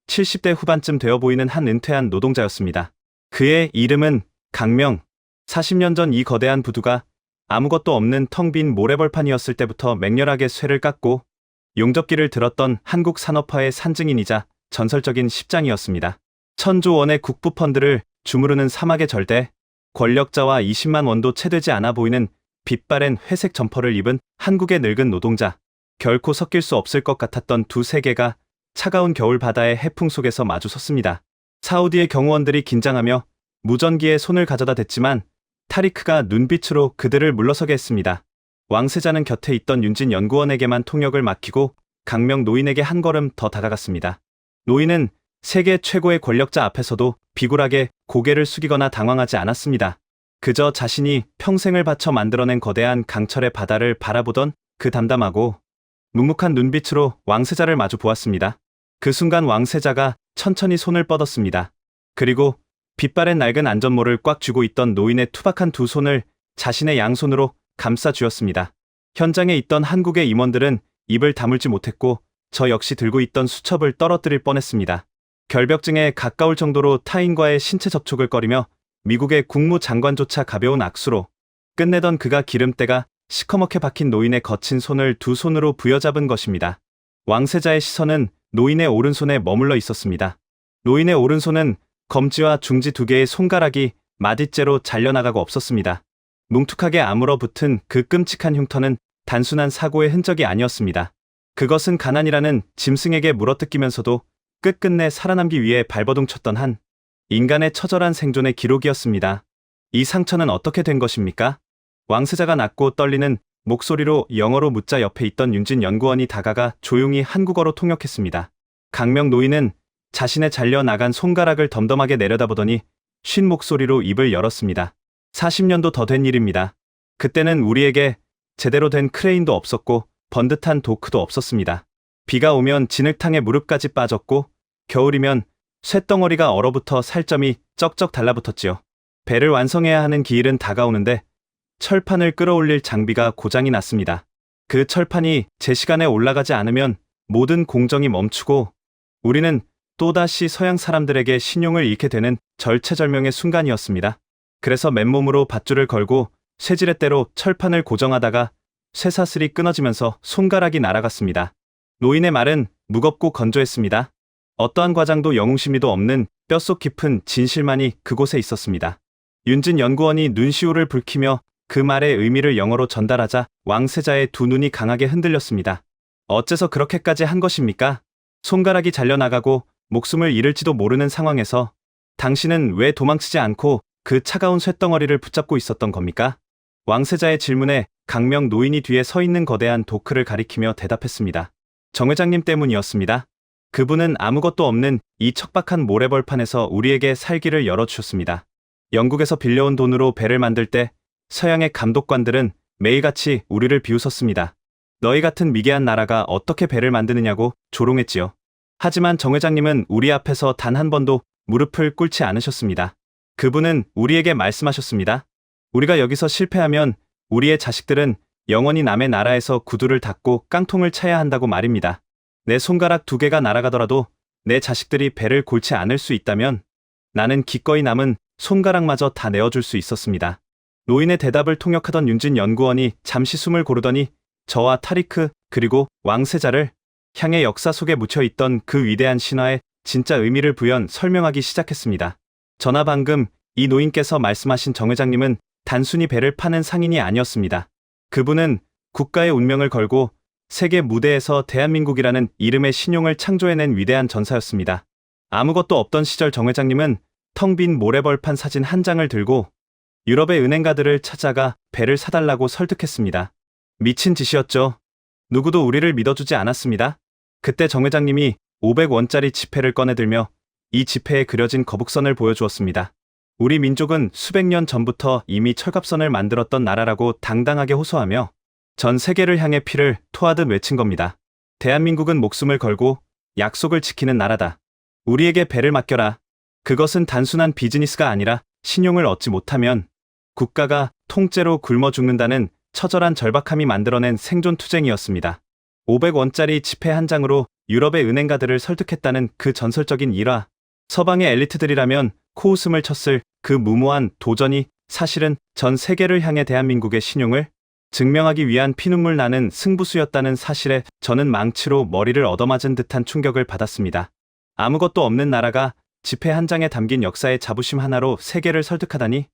70대 후반쯤 되어 보이는 한 은퇴한 노동자였습니다. 그의 이름은 강명. 40년 전 이 거대한 부두가 아무것도 없는 텅 빈 모래벌판이었을 때부터 맹렬하게 쇠를 깎고 용접기를 들었던 한국 산업화의 산증인이자 전설적인 십장이었습니다. 1000조 원의 국부 펀드를 주무르는 사막의 절대 권력자와 20만 원도 채 되지 않아 보이는 빛바랜 회색 점퍼를 입은 한국의 늙은 노동자. 결코 섞일 수 없을 것 같았던 두 세계가 차가운 겨울 바다의 해풍 속에서 마주 섰습니다. 사우디의 경호원들이 긴장하며 무전기에 손을 가져다 댔지만 타리크가 눈빛으로 그들을 물러서게 했습니다. 왕세자는 곁에 있던 윤진 연구원에게만 통역을 맡기고 강명 노인에게 한 걸음 더 다가갔습니다. 노인은 세계 최고의 권력자 앞에서도 비굴하게 고개를 숙이거나 당황하지 않았습니다. 그저 자신이 평생을 바쳐 만들어낸 거대한 강철의 바다를 바라보던 그 담담하고 묵묵한 눈빛으로 왕세자를 마주 보았습니다. 그 순간 왕세자가 천천히 손을 뻗었습니다. 그리고 빛바랜 낡은 안전모를 꽉 쥐고 있던 노인의 투박한 두 손을 자신의 양손으로 감싸 쥐었습니다. 현장에 있던 한국의 임원들은 입을 다물지 못했고 저 역시 들고 있던 수첩을 떨어뜨릴 뻔했습니다. 결벽증에 가까울 정도로 타인과의 신체 접촉을 꺼리며 미국의 국무장관조차 가벼운 악수로 끝내던 그가 기름때가 시커멓게 박힌 노인의 거친 손을 두 손으로 부여잡은 것입니다. 왕세자의 시선은 노인의 오른손에 머물러 있었습니다. 노인의 오른손은 검지와 중지 두 개의 손가락이 마디째로 잘려나가고 없었습니다. 뭉툭하게 아물어 붙은 그 끔찍한 흉터는 단순한 사고의 흔적이 아니었습니다. 그것은 가난이라는 짐승에게 물어뜯기면서도 끝끝내 살아남기 위해 발버둥 쳤던 한 인간의 처절한 생존의 기록이었습니다. 이 상처는 어떻게 된 것입니까? 왕세자가 낮고 떨리는 목소리로 영어로 묻자 옆에 있던 윤진 연구원이 다가가 조용히 한국어로 통역했습니다. 강명 노인은 자신의 잘려나간 손가락을 덤덤하게 내려다보더니 쉰 목소리로 입을 열었습니다. 40년도 더 된 일입니다. 그때는 우리에게 제대로 된 크레인도 없었고 번듯한 도크도 없었습니다. 비가 오면 진흙탕에 무릎까지 빠졌고 겨울이면 쇳덩어리가 얼어붙어 살점이 쩍쩍 달라붙었지요. 배를 완성해야 하는 기일은 다가오는데 철판을 끌어올릴 장비가 고장이 났습니다. 그 철판이 제 시간에 올라가지 않으면 모든 공정이 멈추고 우리는 또다시 서양 사람들에게 신용을 잃게 되는 절체절명의 순간이었습니다. 그래서 맨몸으로 밧줄을 걸고 쇠지렛대로 철판을 고정하다가 쇠사슬이 끊어지면서 손가락이 날아갔습니다. 노인의 말은 무겁고 건조했습니다. 어떠한 과장도 영웅심리도 없는 뼛속 깊은 진실만이 그곳에 있었습니다. 윤진 연구원이 눈시울을 붉히며 그 말의 의미를 영어로 전달하자 왕세자의 두 눈이 강하게 흔들렸습니다. 어째서 그렇게까지 한 것입니까? 손가락이 잘려나가고 목숨을 잃을지도 모르는 상황에서 당신은 왜 도망치지 않고 그 차가운 쇳덩어리를 붙잡고 있었던 겁니까? 왕세자의 질문에 강명 노인이 뒤에 서 있는 거대한 도크를 가리키며 대답했습니다. 정 회장님 때문이었습니다. 그분은 아무것도 없는 이 척박한 모래벌판에서 우리에게 살기를 열어주셨습니다. 영국에서 빌려온 돈으로 배를 만들 때 서양의 감독관들은 매일같이 우리를 비웃었습니다. 너희 같은 미개한 나라가 어떻게 배를 만드느냐고 조롱했지요. 하지만 정 회장님은 우리 앞에서 단 한 번도 무릎을 꿇지 않으셨습니다. 그분은 우리에게 말씀하셨습니다. 우리가 여기서 실패하면 우리의 자식들은 영원히 남의 나라에서 구두를 닦고 깡통을 차야 한다고 말입니다. 내 손가락 두 개가 날아가더라도 내 자식들이 배를 골지 않을 수 있다면 나는 기꺼이 남은 손가락마저 다 내어줄 수 있었습니다. 노인의 대답을 통역하던 윤진 연구원이 잠시 숨을 고르더니 저와 타리크 그리고 왕세자를 향해 역사 속에 묻혀있던 그 위대한 신화의 진짜 의미를 부연 설명하기 시작했습니다. 전하 방금 이 노인께서 말씀하신 정 회장님은 단순히 배를 파는 상인이 아니었습니다. 그분은 국가의 운명을 걸고 세계 무대에서 대한민국이라는 이름의 신용을 창조해낸 위대한 전사였습니다. 아무것도 없던 시절 정 회장님은 텅 빈 모래벌판 사진 한 장을 들고 유럽의 은행가들을 찾아가 배를 사달라고 설득했습니다. 미친 짓이었죠. 누구도 우리를 믿어주지 않았습니다. 그때 정 회장님이 500원짜리 지폐를 꺼내들며 이 지폐에 그려진 거북선을 보여주었습니다. 우리 민족은 수백 년 전부터 이미 철갑선을 만들었던 나라라고 당당하게 호소하며 전 세계를 향해 피를 토하듯 외친 겁니다. 대한민국은 목숨을 걸고 약속을 지키는 나라다. 우리에게 배를 맡겨라. 그것은 단순한 비즈니스가 아니라 신용을 얻지 못하면 국가가 통째로 굶어 죽는다는 처절한 절박함이 만들어낸 생존 투쟁이었습니다. 500원짜리 지폐 한 장으로 유럽의 은행가들을 설득했다는 그 전설적인 일화. 서방의 엘리트들이라면 코웃음을 쳤을 그 무모한 도전이 사실은 전 세계를 향해 대한민국의 신용을 증명하기 위한 피눈물 나는 승부수였다는 사실에 저는 망치로 머리를 얻어맞은 듯한 충격을 받았습니다. 아무것도 없는 나라가 지폐 한 장에 담긴 역사의 자부심 하나로 세계를 설득하다니?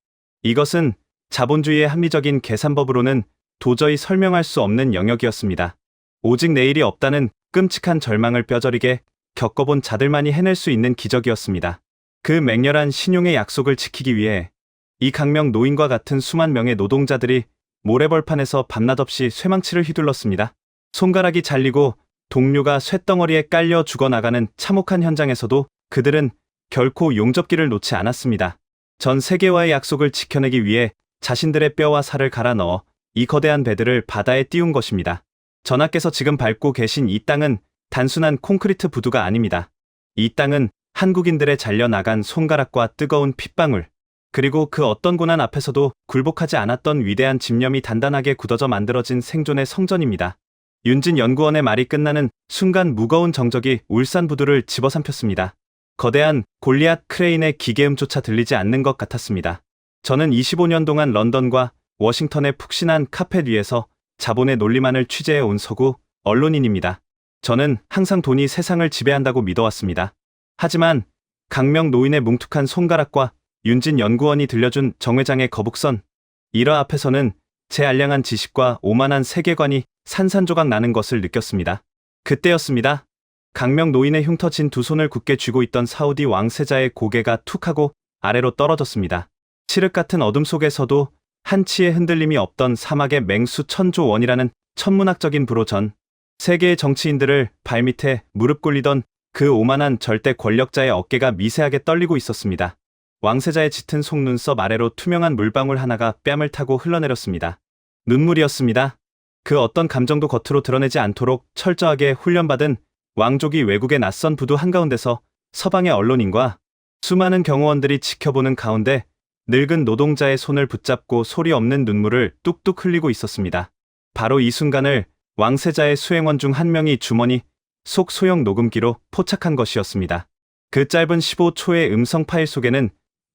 이것은 자본주의의 합리적인 계산법으로는 도저히 설명할 수 없는 영역이었습니다. 오직 내일이 없다는 끔찍한 절망을 뼈저리게 겪어본 자들만이 해낼 수 있는 기적이었습니다. 그 맹렬한 신용의 약속을 지키기 위해 이 강명 노인과 같은 수만 명의 노동자들이 모래벌판에서 밤낮없이 쇠망치를 휘둘렀습니다. 손가락이 잘리고 동료가 쇳덩어리에 깔려 죽어나가는 참혹한 현장에서도 그들은 결코 용접기를 놓지 않았습니다. 전 세계와의 약속을 지켜내기 위해 자신들의 뼈와 살을 갈아 넣어 이 거대한 배들을 바다에 띄운 것입니다. 전하께서 지금 밟고 계신 이 땅은 단순한 콘크리트 부두가 아닙니다. 이 땅은 한국인들의 잘려나간 손가락과 뜨거운 핏방울, 그리고 그 어떤 고난 앞에서도 굴복하지 않았던 위대한 집념이 단단하게 굳어져 만들어진 생존의 성전입니다. 윤진 연구원의 말이 끝나는 순간 무거운 정적이 울산 부두를 집어삼켰습니다. 거대한 골리앗 크레인의 기계음조차 들리지 않는 것 같았습니다. 저는 25년 동안 런던과 워싱턴의 푹신한 카펫 위에서 자본의 논리만을 취재해 온 서구 언론인입니다. 저는 항상 돈이 세상을 지배한다고 믿어왔습니다. 하지만 강명 노인의 뭉툭한 손가락과 윤진 연구원이 들려준 정 회장의 거북선, 일화 앞에서는 제 알량한 지식과 오만한 세계관이 산산조각 나는 것을 느꼈습니다. 그때였습니다. 강명 노인의 흉터진 두 손을 굳게 쥐고 있던 사우디 왕세자의 고개가 툭 하고 아래로 떨어졌습니다. 칠흑 같은 어둠 속에서도 한치의 흔들림이 없던 사막의 맹수 1000조 원이라는 천문학적인 부로 전 세계의 정치인들을 발밑에 무릎 꿇리던 그 오만한 절대 권력자의 어깨가 미세하게 떨리고 있었습니다. 왕세자의 짙은 속눈썹 아래로 투명한 물방울 하나가 뺨을 타고 흘러내렸습니다. 눈물이었습니다. 그 어떤 감정도 겉으로 드러내지 않도록 철저하게 훈련받은 왕족이 외국의 낯선 부두 한가운데서 서방의 언론인과 수많은 경호원들이 지켜보는 가운데 늙은 노동자의 손을 붙잡고 소리 없는 눈물을 뚝뚝 흘리고 있었습니다. 바로 이 순간을 왕세자의 수행원 중 한 명이 주머니 속 소형 녹음기로 포착한 것이었습니다. 그 짧은 15초의 음성 파일 속에는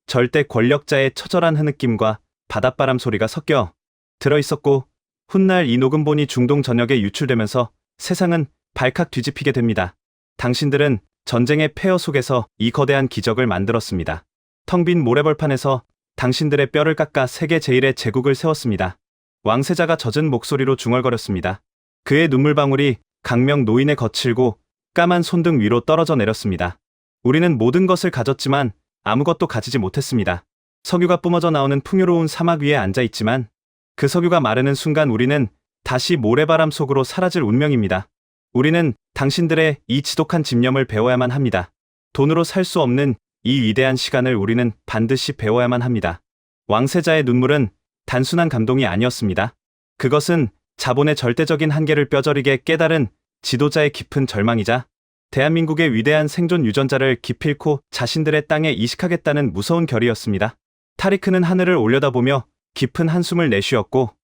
절대 권력자의 처절한 흐느낌과 바닷바람 소리가 섞여 들어있었고, 훗날 이 녹음본이 중동 전역에 유출되면서 세상은 발칵 뒤집히게 됩니다. 당신들은 전쟁의 폐허 속에서 이 거대한 기적을 만들었습니다. 텅 빈 모래벌판에서 당신들의 뼈를 깎아 세계 제1의 제국을 세웠습니다. 왕세자가 젖은 목소리로 중얼거렸습니다. 그의 눈물방울이 강명 노인의 거칠고 까만 손등 위로 떨어져 내렸습니다. 우리는 모든 것을 가졌지만 아무것도 가지지 못했습니다. 석유가 뿜어져 나오는 풍요로운 사막 위에 앉아있지만 그 석유가 마르는 순간 우리는 다시 모래바람 속으로 사라질 운명입니다. 우리는 당신들의 이 지독한 집념을 배워야만 합니다. 돈으로 살 수 없는 이 위대한 시간을 우리는 반드시 배워야만 합니다. 왕세자의 눈물은 단순한 감동이 아니었습니다. 그것은 자본의 절대적인 한계를 뼈저리게 깨달은 지도자의 깊은 절망이자 대한민국의 위대한 생존 유전자를 기필코 자신들의 땅에 이식하겠다는 무서운 결의였습니다. 타리크는 하늘을 올려다보며 깊은 한숨을 내쉬었고,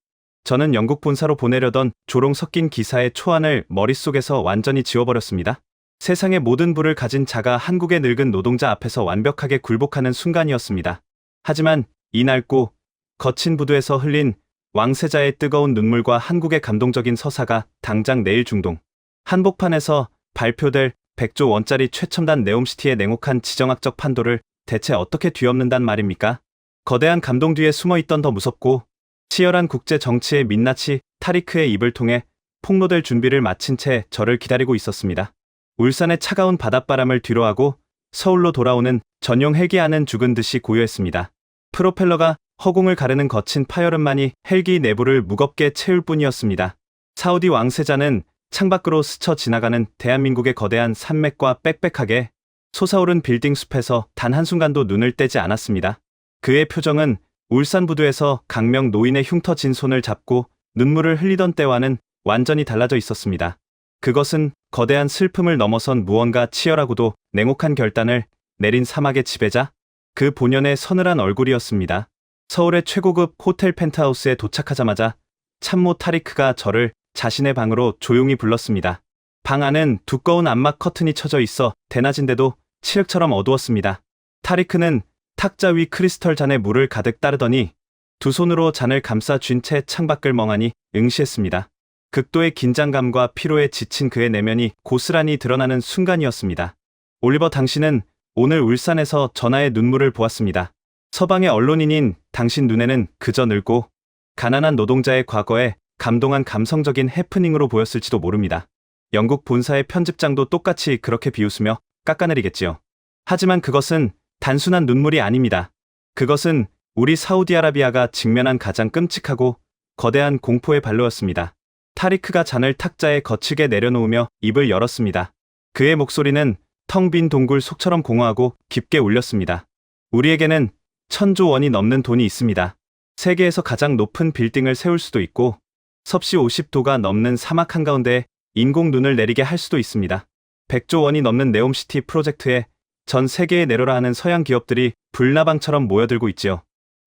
저는 영국 본사로 보내려던 조롱 섞인 기사의 초안을 머릿속에서 완전히 지워버렸습니다. 세상의 모든 부를 가진 자가 한국의 늙은 노동자 앞에서 완벽하게 굴복하는 순간이었습니다. 하지만 이 낡고 거친 부두에서 흘린 왕세자의 뜨거운 눈물과 한국의 감동적인 서사가 당장 내일 중동 한복판에서 발표될 100조 원짜리 최첨단 네옴시티의 냉혹한 지정학적 판도를 대체 어떻게 뒤엎는단 말입니까? 거대한 감동 뒤에 숨어있던 더 무섭고 치열한 국제 정치의 민낯이 타리크의 입을 통해 폭로될 준비를 마친 채 저를 기다리고 있었습니다. 울산의 차가운 바닷바람을 뒤로하고 서울로 돌아오는 전용 헬기 안은 죽은 듯이 고요했습니다. 프로펠러가 허공을 가르는 거친 파열음만이 헬기 내부를 무겁게 채울 뿐이었습니다. 사우디 왕세자는 창밖으로 스쳐 지나가는 대한민국의 거대한 산맥과 빽빽하게 솟아오른 빌딩 숲에서 단 한순간도 눈을 떼지 않았습니다. 그의 표정은 울산 부두에서 강명 노인의 흉터진 손을 잡고 눈물을 흘리던 때와는 완전히 달라져 있었습니다. 그것은 거대한 슬픔을 넘어선 무언가 치열하고도 냉혹한 결단을 내린 사막의 지배자, 그 본연의 서늘한 얼굴이었습니다. 서울의 최고급 호텔 펜트하우스에 도착하자마자 참모 타리크가 저를 자신의 방으로 조용히 불렀습니다. 방 안은 두꺼운 암막 커튼이 쳐져 있어 대낮인데도 칠흑처럼 어두웠습니다. 타리크는 탁자 위 크리스털 잔에 물을 가득 따르더니 두 손으로 잔을 감싸 쥔 채 창밖을 멍하니 응시했습니다. 극도의 긴장감과 피로에 지친 그의 내면이 고스란히 드러나는 순간이었습니다. 올리버, 당신은 오늘 울산에서 전하의 눈물을 보았습니다. 서방의 언론인인 당신 눈에는 그저 늙고 가난한 노동자의 과거에 감동한 감성적인 해프닝으로 보였을지도 모릅니다. 영국 본사의 편집장도 똑같이 그렇게 비웃으며 깎아내리겠지요. 하지만 그것은 단순한 눈물이 아닙니다. 그것은 우리 사우디아라비아가 직면한 가장 끔찍하고 거대한 공포의 발로였습니다. 타리크가 잔을 탁자에 거칠게 내려놓으며 입을 열었습니다. 그의 목소리는 텅 빈 동굴 속처럼 공허하고 깊게 울렸습니다. 우리에게는 1000조 원이 넘는 돈이 있습니다. 세계에서 가장 높은 빌딩을 세울 수도 있고 섭씨 50도가 넘는 사막 한가운데에 인공 눈을 내리게 할 수도 있습니다. 100조 원이 넘는 네옴시티 프로젝트에 전 세계에 내려라 하는 서양 기업들이 불나방처럼 모여들고 있지요.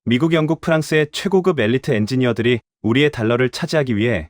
미국, 영국, 프랑스의 최고급 엘리트 엔지니어들이 우리의 달러를 차지하기 위해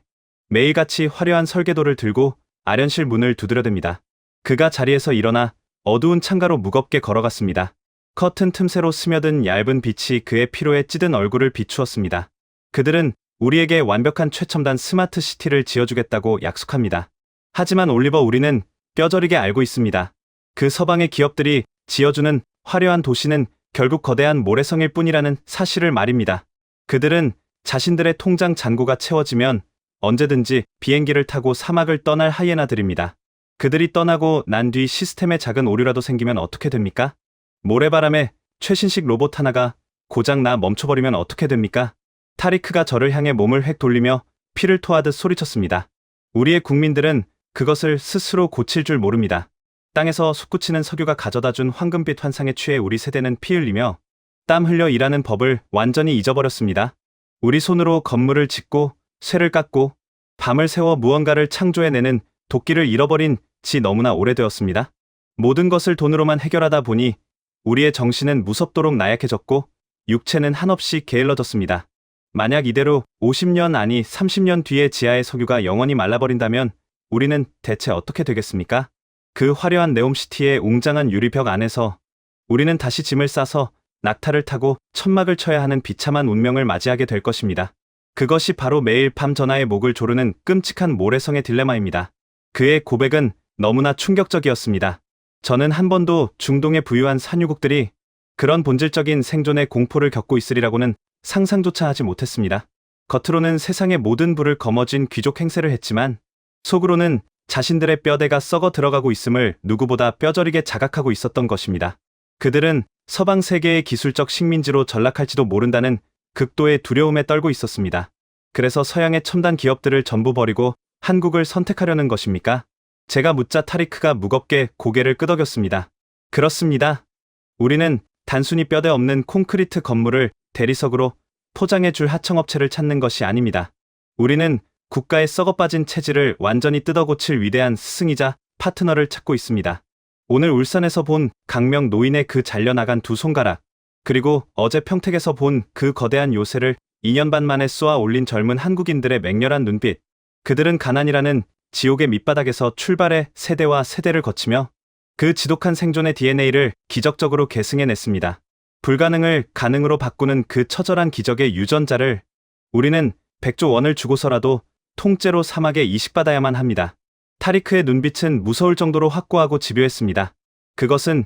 매일같이 화려한 설계도를 들고 아련실 문을 두드려댑니다. 그가 자리에서 일어나 어두운 창가로 무겁게 걸어갔습니다. 커튼 틈새로 스며든 얇은 빛이 그의 피로에 찌든 얼굴을 비추었습니다. 그들은 우리에게 완벽한 최첨단 스마트 시티를 지어주겠다고 약속합니다. 하지만 올리버, 우리는 뼈저리게 알고 있습니다. 그 서방의 기업들이 지어주는 화려한 도시는 결국 거대한 모래성일 뿐이라는 사실을 말입니다. 그들은 자신들의 통장 잔고가 채워지면 언제든지 비행기를 타고 사막을 떠날 하이에나들입니다. 그들이 떠나고 난 뒤 시스템에 작은 오류라도 생기면 어떻게 됩니까? 모래바람에 최신식 로봇 하나가 고장나 멈춰버리면 어떻게 됩니까? 타리크가 저를 향해 몸을 획 돌리며 피를 토하듯 소리쳤습니다. 우리의 국민들은 그것을 스스로 고칠 줄 모릅니다. 땅에서 솟구치는 석유가 가져다준 황금빛 환상에 취해 우리 세대는 피 흘리며 땀 흘려 일하는 법을 완전히 잊어버렸습니다. 우리 손으로 건물을 짓고 쇠를 깎고 밤을 새워 무언가를 창조해내는 도끼를 잃어버린 지 너무나 오래되었습니다. 모든 것을 돈으로만 해결하다 보니 우리의 정신은 무섭도록 나약해졌고 육체는 한없이 게을러졌습니다. 만약 이대로 50년 아니 30년 뒤에 지하의 석유가 영원히 말라버린다면 우리는 대체 어떻게 되겠습니까? 그 화려한 네옴시티의 웅장한 유리벽 안에서 우리는 다시 짐을 싸서 낙타를 타고 천막을 쳐야 하는 비참한 운명을 맞이하게 될 것입니다. 그것이 바로 매일 밤 전하의 목을 조르는 끔찍한 모래성의 딜레마입니다. 그의 고백은 너무나 충격적이었습니다. 저는 한 번도 중동의 부유한 산유국들이 그런 본질적인 생존의 공포를 겪고 있으리라고는 상상조차 하지 못했습니다. 겉으로는 세상의 모든 부를 거머쥔 귀족 행세를 했지만 속으로는 자신들의 뼈대가 썩어 들어가고 있음을 누구보다 뼈저리게 자각하고 있었던 것입니다. 그들은 서방 세계의 기술적 식민지로 전락할지도 모른다는 극도의 두려움에 떨고 있었습니다. 그래서 서양의 첨단 기업들을 전부 버리고 한국을 선택하려는 것입니까? 제가 묻자 타리크가 무겁게 고개를 끄덕였습니다. 그렇습니다. 우리는 단순히 뼈대 없는 콘크리트 건물을 대리석으로 포장해줄 하청업체를 찾는 것이 아닙니다. 우리는 국가의 썩어빠진 체질을 완전히 뜯어고칠 위대한 스승이자 파트너를 찾고 있습니다. 오늘 울산에서 본 강명 노인의 그 잘려나간 두 손가락, 그리고 어제 평택에서 본 그 거대한 요새를 2년 반 만에 쏘아 올린 젊은 한국인들의 맹렬한 눈빛, 그들은 가난이라는 지옥의 밑바닥에서 출발해 세대와 세대를 거치며 그 지독한 생존의 DNA를 기적적으로 계승해냈습니다. 불가능을 가능으로 바꾸는 그 처절한 기적의 유전자를 우리는 100조 원을 주고서라도 통째로 사막에 이식받아야만 합니다. 타리크의 눈빛은 무서울 정도로 확고하고 집요했습니다. 그것은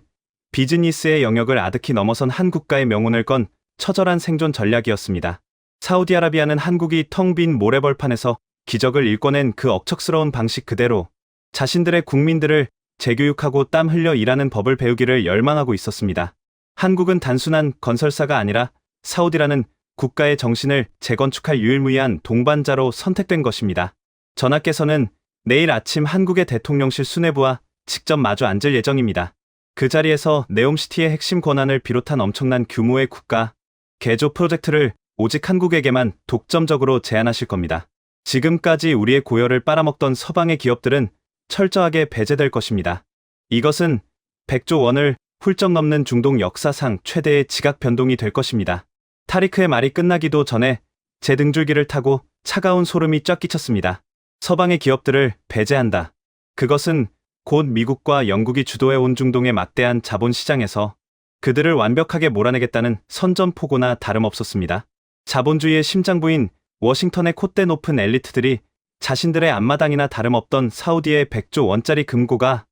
비즈니스의 영역을 아득히 넘어선 한 국가의 명운을 건 처절한 생존 전략이었습니다. 사우디아라비아는 한국이 텅 빈 모래벌판에서 기적을 일궈낸 그 억척스러운 방식 그대로 자신들의 국민들을 재교육하고 땀 흘려 일하는 법을 배우기를 열망하고 있었습니다. 한국은 단순한 건설사가 아니라 사우디라는 국가의 정신을 재건축할 유일무이한 동반자로 선택된 것입니다. 전하께서는 내일 아침 한국의 대통령실 수뇌부와 직접 마주 앉을 예정입니다. 그 자리에서 네옴시티의 핵심 권한을 비롯한 엄청난 규모의 국가 개조 프로젝트를 오직 한국에게만 독점적으로 제안하실 겁니다. 지금까지 우리의 고열을 빨아먹던 서방의 기업들은 철저하게 배제될 것입니다. 이것은 100조 원을 훌쩍 넘는 중동 역사상 최대의 지각 변동이 될 것입니다. 타리크의 말이 끝나기도 전에 제 등줄기를 타고 차가운 소름이 쫙 끼쳤습니다. 서방의 기업들을 배제한다. 그것은 곧 미국과 영국이 주도해온 중동의 막대한 자본시장에서 그들을 완벽하게 몰아내겠다는 선전포고나 다름없었습니다. 자본주의의 심장부인 워싱턴의 콧대 높은 엘리트들이 자신들의 앞마당이나 다름없던 사우디의 100조 원짜리 금고가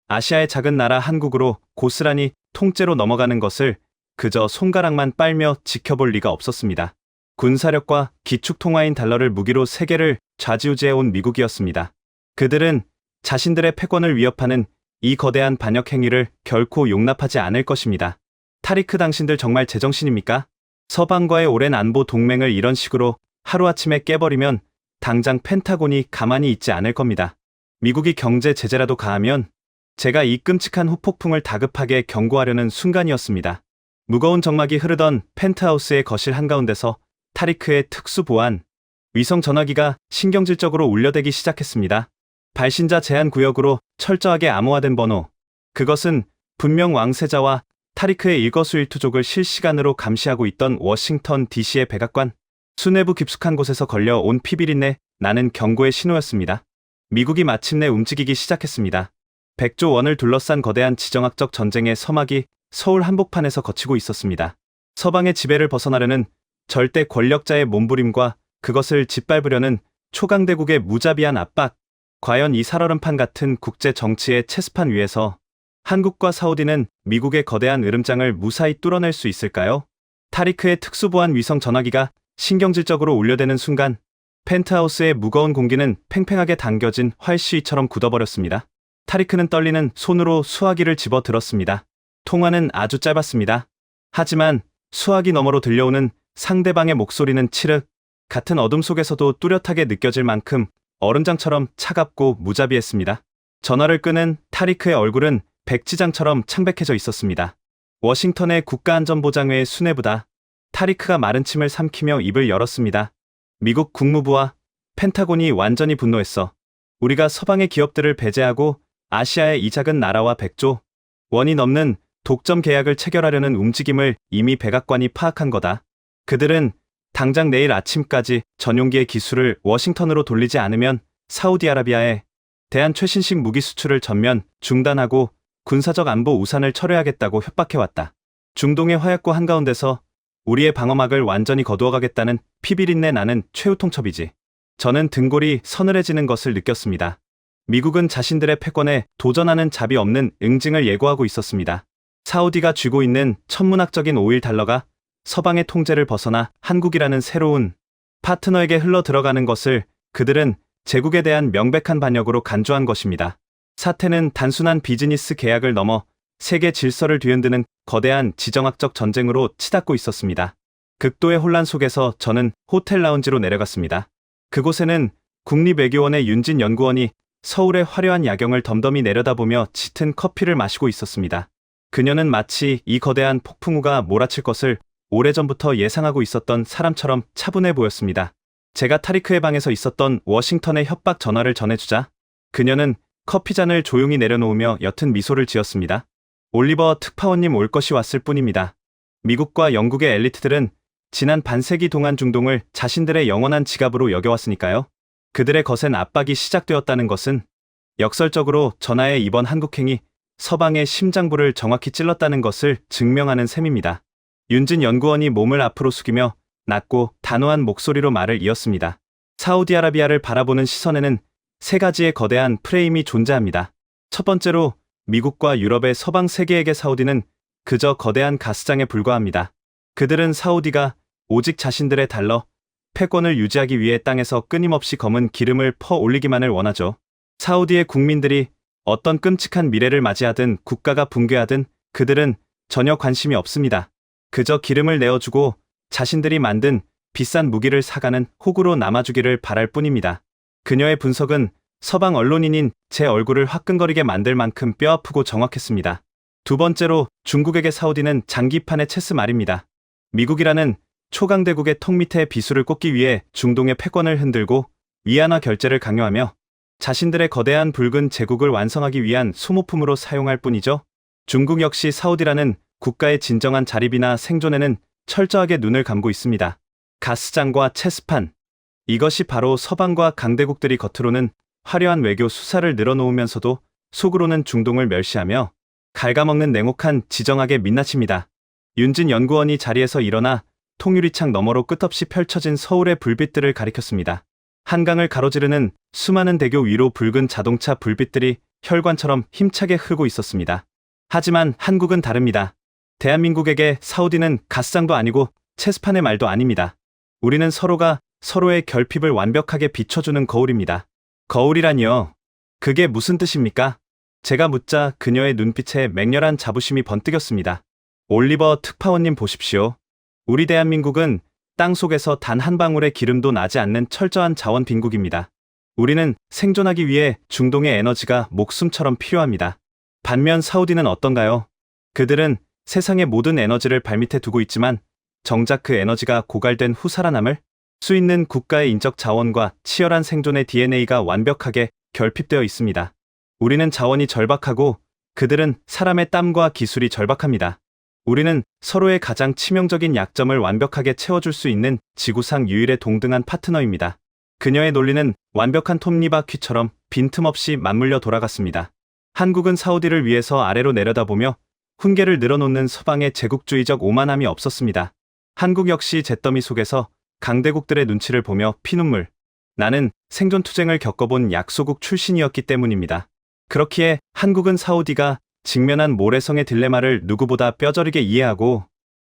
아시아의 작은 나라 한국으로 고스란히 통째로 넘어가는 것을 그저 손가락만 빨며 지켜볼 리가 없었습니다. 군사력과 기축통화인 달러를 무기로 세계를 좌지우지해온 미국이었습니다. 그들은 자신들의 패권을 위협하는 이 거대한 반역 행위를 결코 용납하지 않을 것입니다. 타리크, 당신들 정말 제정신입니까? 서방과의 오랜 안보 동맹을 이런 식으로 하루아침에 깨버리면 당장 펜타곤이 가만히 있지 않을 겁니다. 미국이 경제 제재라도 가하면 제가 이 끔찍한 후폭풍을 다급하게 경고하려는 순간이었습니다. 무거운 정막이 흐르던 펜트하우스의 거실 한가운데서 타리크의 특수보안 위성 전화기가 신경질적으로 울려대기 시작했습니다. 발신자 제한 구역으로 철저하게 암호화된 번호. 그것은 분명 왕세자와 타리크의 일거수일투족을 실시간으로 감시하고 있던 워싱턴 DC의 백악관. 수뇌부 깊숙한 곳에서 걸려온 피비린내 나는 경고의 신호였습니다. 미국이 마침내 움직이기 시작했습니다. 100조 원을 둘러싼 거대한 지정학적 전쟁의 서막이 서울 한복판에서 거치고 있었습니다. 서방의 지배를 벗어나려는 절대 권력자의 몸부림과 그것을 짓밟으려는 초강대국의 무자비한 압박. 과연 이 살얼음판 같은 국제 정치의 체스판 위에서 한국과 사우디는 미국의 거대한 으름장을 무사히 뚫어낼 수 있을까요? 타리크의 특수보안 위성 전화기가 신경질적으로 울려대는 순간 펜트하우스의 무거운 공기는 팽팽하게 당겨진 활시위처럼 굳어버렸습니다. 타리크는 떨리는 손으로 수화기를 집어들었습니다. 통화는 아주 짧았습니다. 하지만 수화기 너머로 들려오는 상대방의 목소리는 칠흑 같은 어둠 속에서도 뚜렷하게 느껴질 만큼 얼음장처럼 차갑고 무자비했습니다. 전화를 끄는 타리크의 얼굴은 백지장처럼 창백해져 있었습니다. 워싱턴의 국가안전보장회의 수뇌부다. 타리크가 마른 침을 삼키며 입을 열었습니다. 미국 국무부와 펜타곤이 완전히 분노했어. 우리가 서방의 기업들을 배제하고 아시아의 이 작은 나라와 100조 원이 넘는 독점 계약을 체결하려는 움직임을 이미 백악관이 파악한 거다. 그들은 당장 내일 아침까지 전용기의 기술을 워싱턴으로 돌리지 않으면 사우디아라비아에 대한 최신식 무기 수출을 전면 중단하고 군사적 안보 우산을 철회하겠다고 협박해왔다. 중동의 화약고 한가운데서 우리의 방어막을 완전히 거두어가겠다는 피비린내 나는 최후 통첩이지. 저는 등골이 서늘해지는 것을 느꼈습니다. 미국은 자신들의 패권에 도전하는 자비 없는 응징을 예고하고 있었습니다. 사우디가 쥐고 있는 천문학적인 오일 달러가 서방의 통제를 벗어나 한국이라는 새로운 파트너에게 흘러 들어가는 것을 그들은 제국에 대한 명백한 반역으로 간주한 것입니다. 사태는 단순한 비즈니스 계약을 넘어 세계 질서를 뒤흔드는 거대한 지정학적 전쟁으로 치닫고 있었습니다. 극도의 혼란 속에서 저는 호텔 라운지로 내려갔습니다. 그곳에는 국립외교원의 윤진 연구원이 서울의 화려한 야경을 덤덤히 내려다보며 짙은 커피를 마시고 있었습니다. 그녀는 마치 이 거대한 폭풍우가 몰아칠 것을 오래전부터 예상하고 있었던 사람처럼 차분해 보였습니다. 제가 타리크의 방에서 있었던 워싱턴의 협박 전화를 전해주자 그녀는 커피잔을 조용히 내려놓으며 옅은 미소를 지었습니다. 올리버 특파원님 올 것이 왔을 뿐입니다. 미국과 영국의 엘리트들은 지난 반세기 동안 중동을 자신들의 영원한 지갑으로 여겨왔으니까요. 그들의 거센 압박이 시작되었다는 것은 역설적으로 전하의 이번 한국행이 서방의 심장부를 정확히 찔렀다는 것을 증명하는 셈입니다. 윤진 연구원이 몸을 앞으로 숙이며 낮고 단호한 목소리로 말을 이었습니다. 사우디아라비아를 바라보는 시선에는 세 가지의 거대한 프레임이 존재합니다. 첫 번째로 미국과 유럽의 서방 세계에게 사우디는 그저 거대한 가스장에 불과합니다. 그들은 사우디가 오직 자신들의 달러, 패권을 유지하기 위해 땅에서 끊임없이 검은 기름을 퍼 올리기만을 원하죠. 사우디의 국민들이 어떤 끔찍한 미래를 맞이하든 국가가 붕괴하든 그들은 전혀 관심이 없습니다. 그저 기름을 내어주고 자신들이 만든 비싼 무기를 사가는 호구로 남아주기를 바랄 뿐입니다. 그녀의 분석은 서방 언론인인 제 얼굴을 화끈거리게 만들 만큼 뼈아프고 정확했습니다. 두 번째로 중국에게 사우디는 장기판의 체스 말입니다. 미국이라는 초강대국의 턱 밑에 비수를 꽂기 위해 중동의 패권을 흔들고 위안화 결제를 강요하며 자신들의 거대한 붉은 제국을 완성하기 위한 소모품으로 사용할 뿐이죠. 중국 역시 사우디라는 국가의 진정한 자립이나 생존에는 철저하게 눈을 감고 있습니다. 가스장과 체스판. 이것이 바로 서방과 강대국들이 겉으로는 화려한 외교 수사를 늘어놓으면서도 속으로는 중동을 멸시하며 갉아먹는 냉혹한 지정학의 민낯입니다. 윤진 연구원이 자리에서 일어나 통유리창 너머로 끝없이 펼쳐진 서울의 불빛들을 가리켰습니다. 한강을 가로지르는 수많은 대교 위로 붉은 자동차 불빛들이 혈관처럼 힘차게 흐르고 있었습니다. 하지만 한국은 다릅니다. 대한민국에게 사우디는 가스장도 아니고 체스판의 말도 아닙니다. 우리는 서로가 서로의 결핍을 완벽하게 비춰주는 거울입니다. 거울이라니요. 그게 무슨 뜻입니까? 제가 묻자 그녀의 눈빛에 맹렬한 자부심이 번뜩였습니다. 올리버 특파원님 보십시오. 우리 대한민국은 땅속에서 단 한 방울의 기름도 나지 않는 철저한 자원 빈국입니다. 우리는 생존하기 위해 중동의 에너지가 목숨처럼 필요합니다. 반면 사우디는 어떤가요? 그들은 세상의 모든 에너지를 발밑에 두고 있지만 정작 그 에너지가 고갈된 후 살아남을 수 있는 국가의 인적 자원과 치열한 생존의 DNA가 완벽하게 결핍되어 있습니다. 우리는 자원이 절박하고 그들은 사람의 땀과 기술이 절박합니다. 우리는 서로의 가장 치명적인 약점을 완벽하게 채워줄 수 있는 지구상 유일의 동등한 파트너입니다. 그녀의 논리는 완벽한 톱니바퀴처럼 빈틈없이 맞물려 돌아갔습니다. 한국은 사우디를 위해서 아래로 내려다보며 훈계를 늘어놓는 서방의 제국주의적 오만함이 없었습니다. 한국 역시 잿더미 속에서 강대국들의 눈치를 보며 피눈물. 나는 생존투쟁을 겪어본 약소국 출신이었기 때문입니다. 그렇기에 한국은 사우디가 직면한 모래성의 딜레마를 누구보다 뼈저리게 이해하고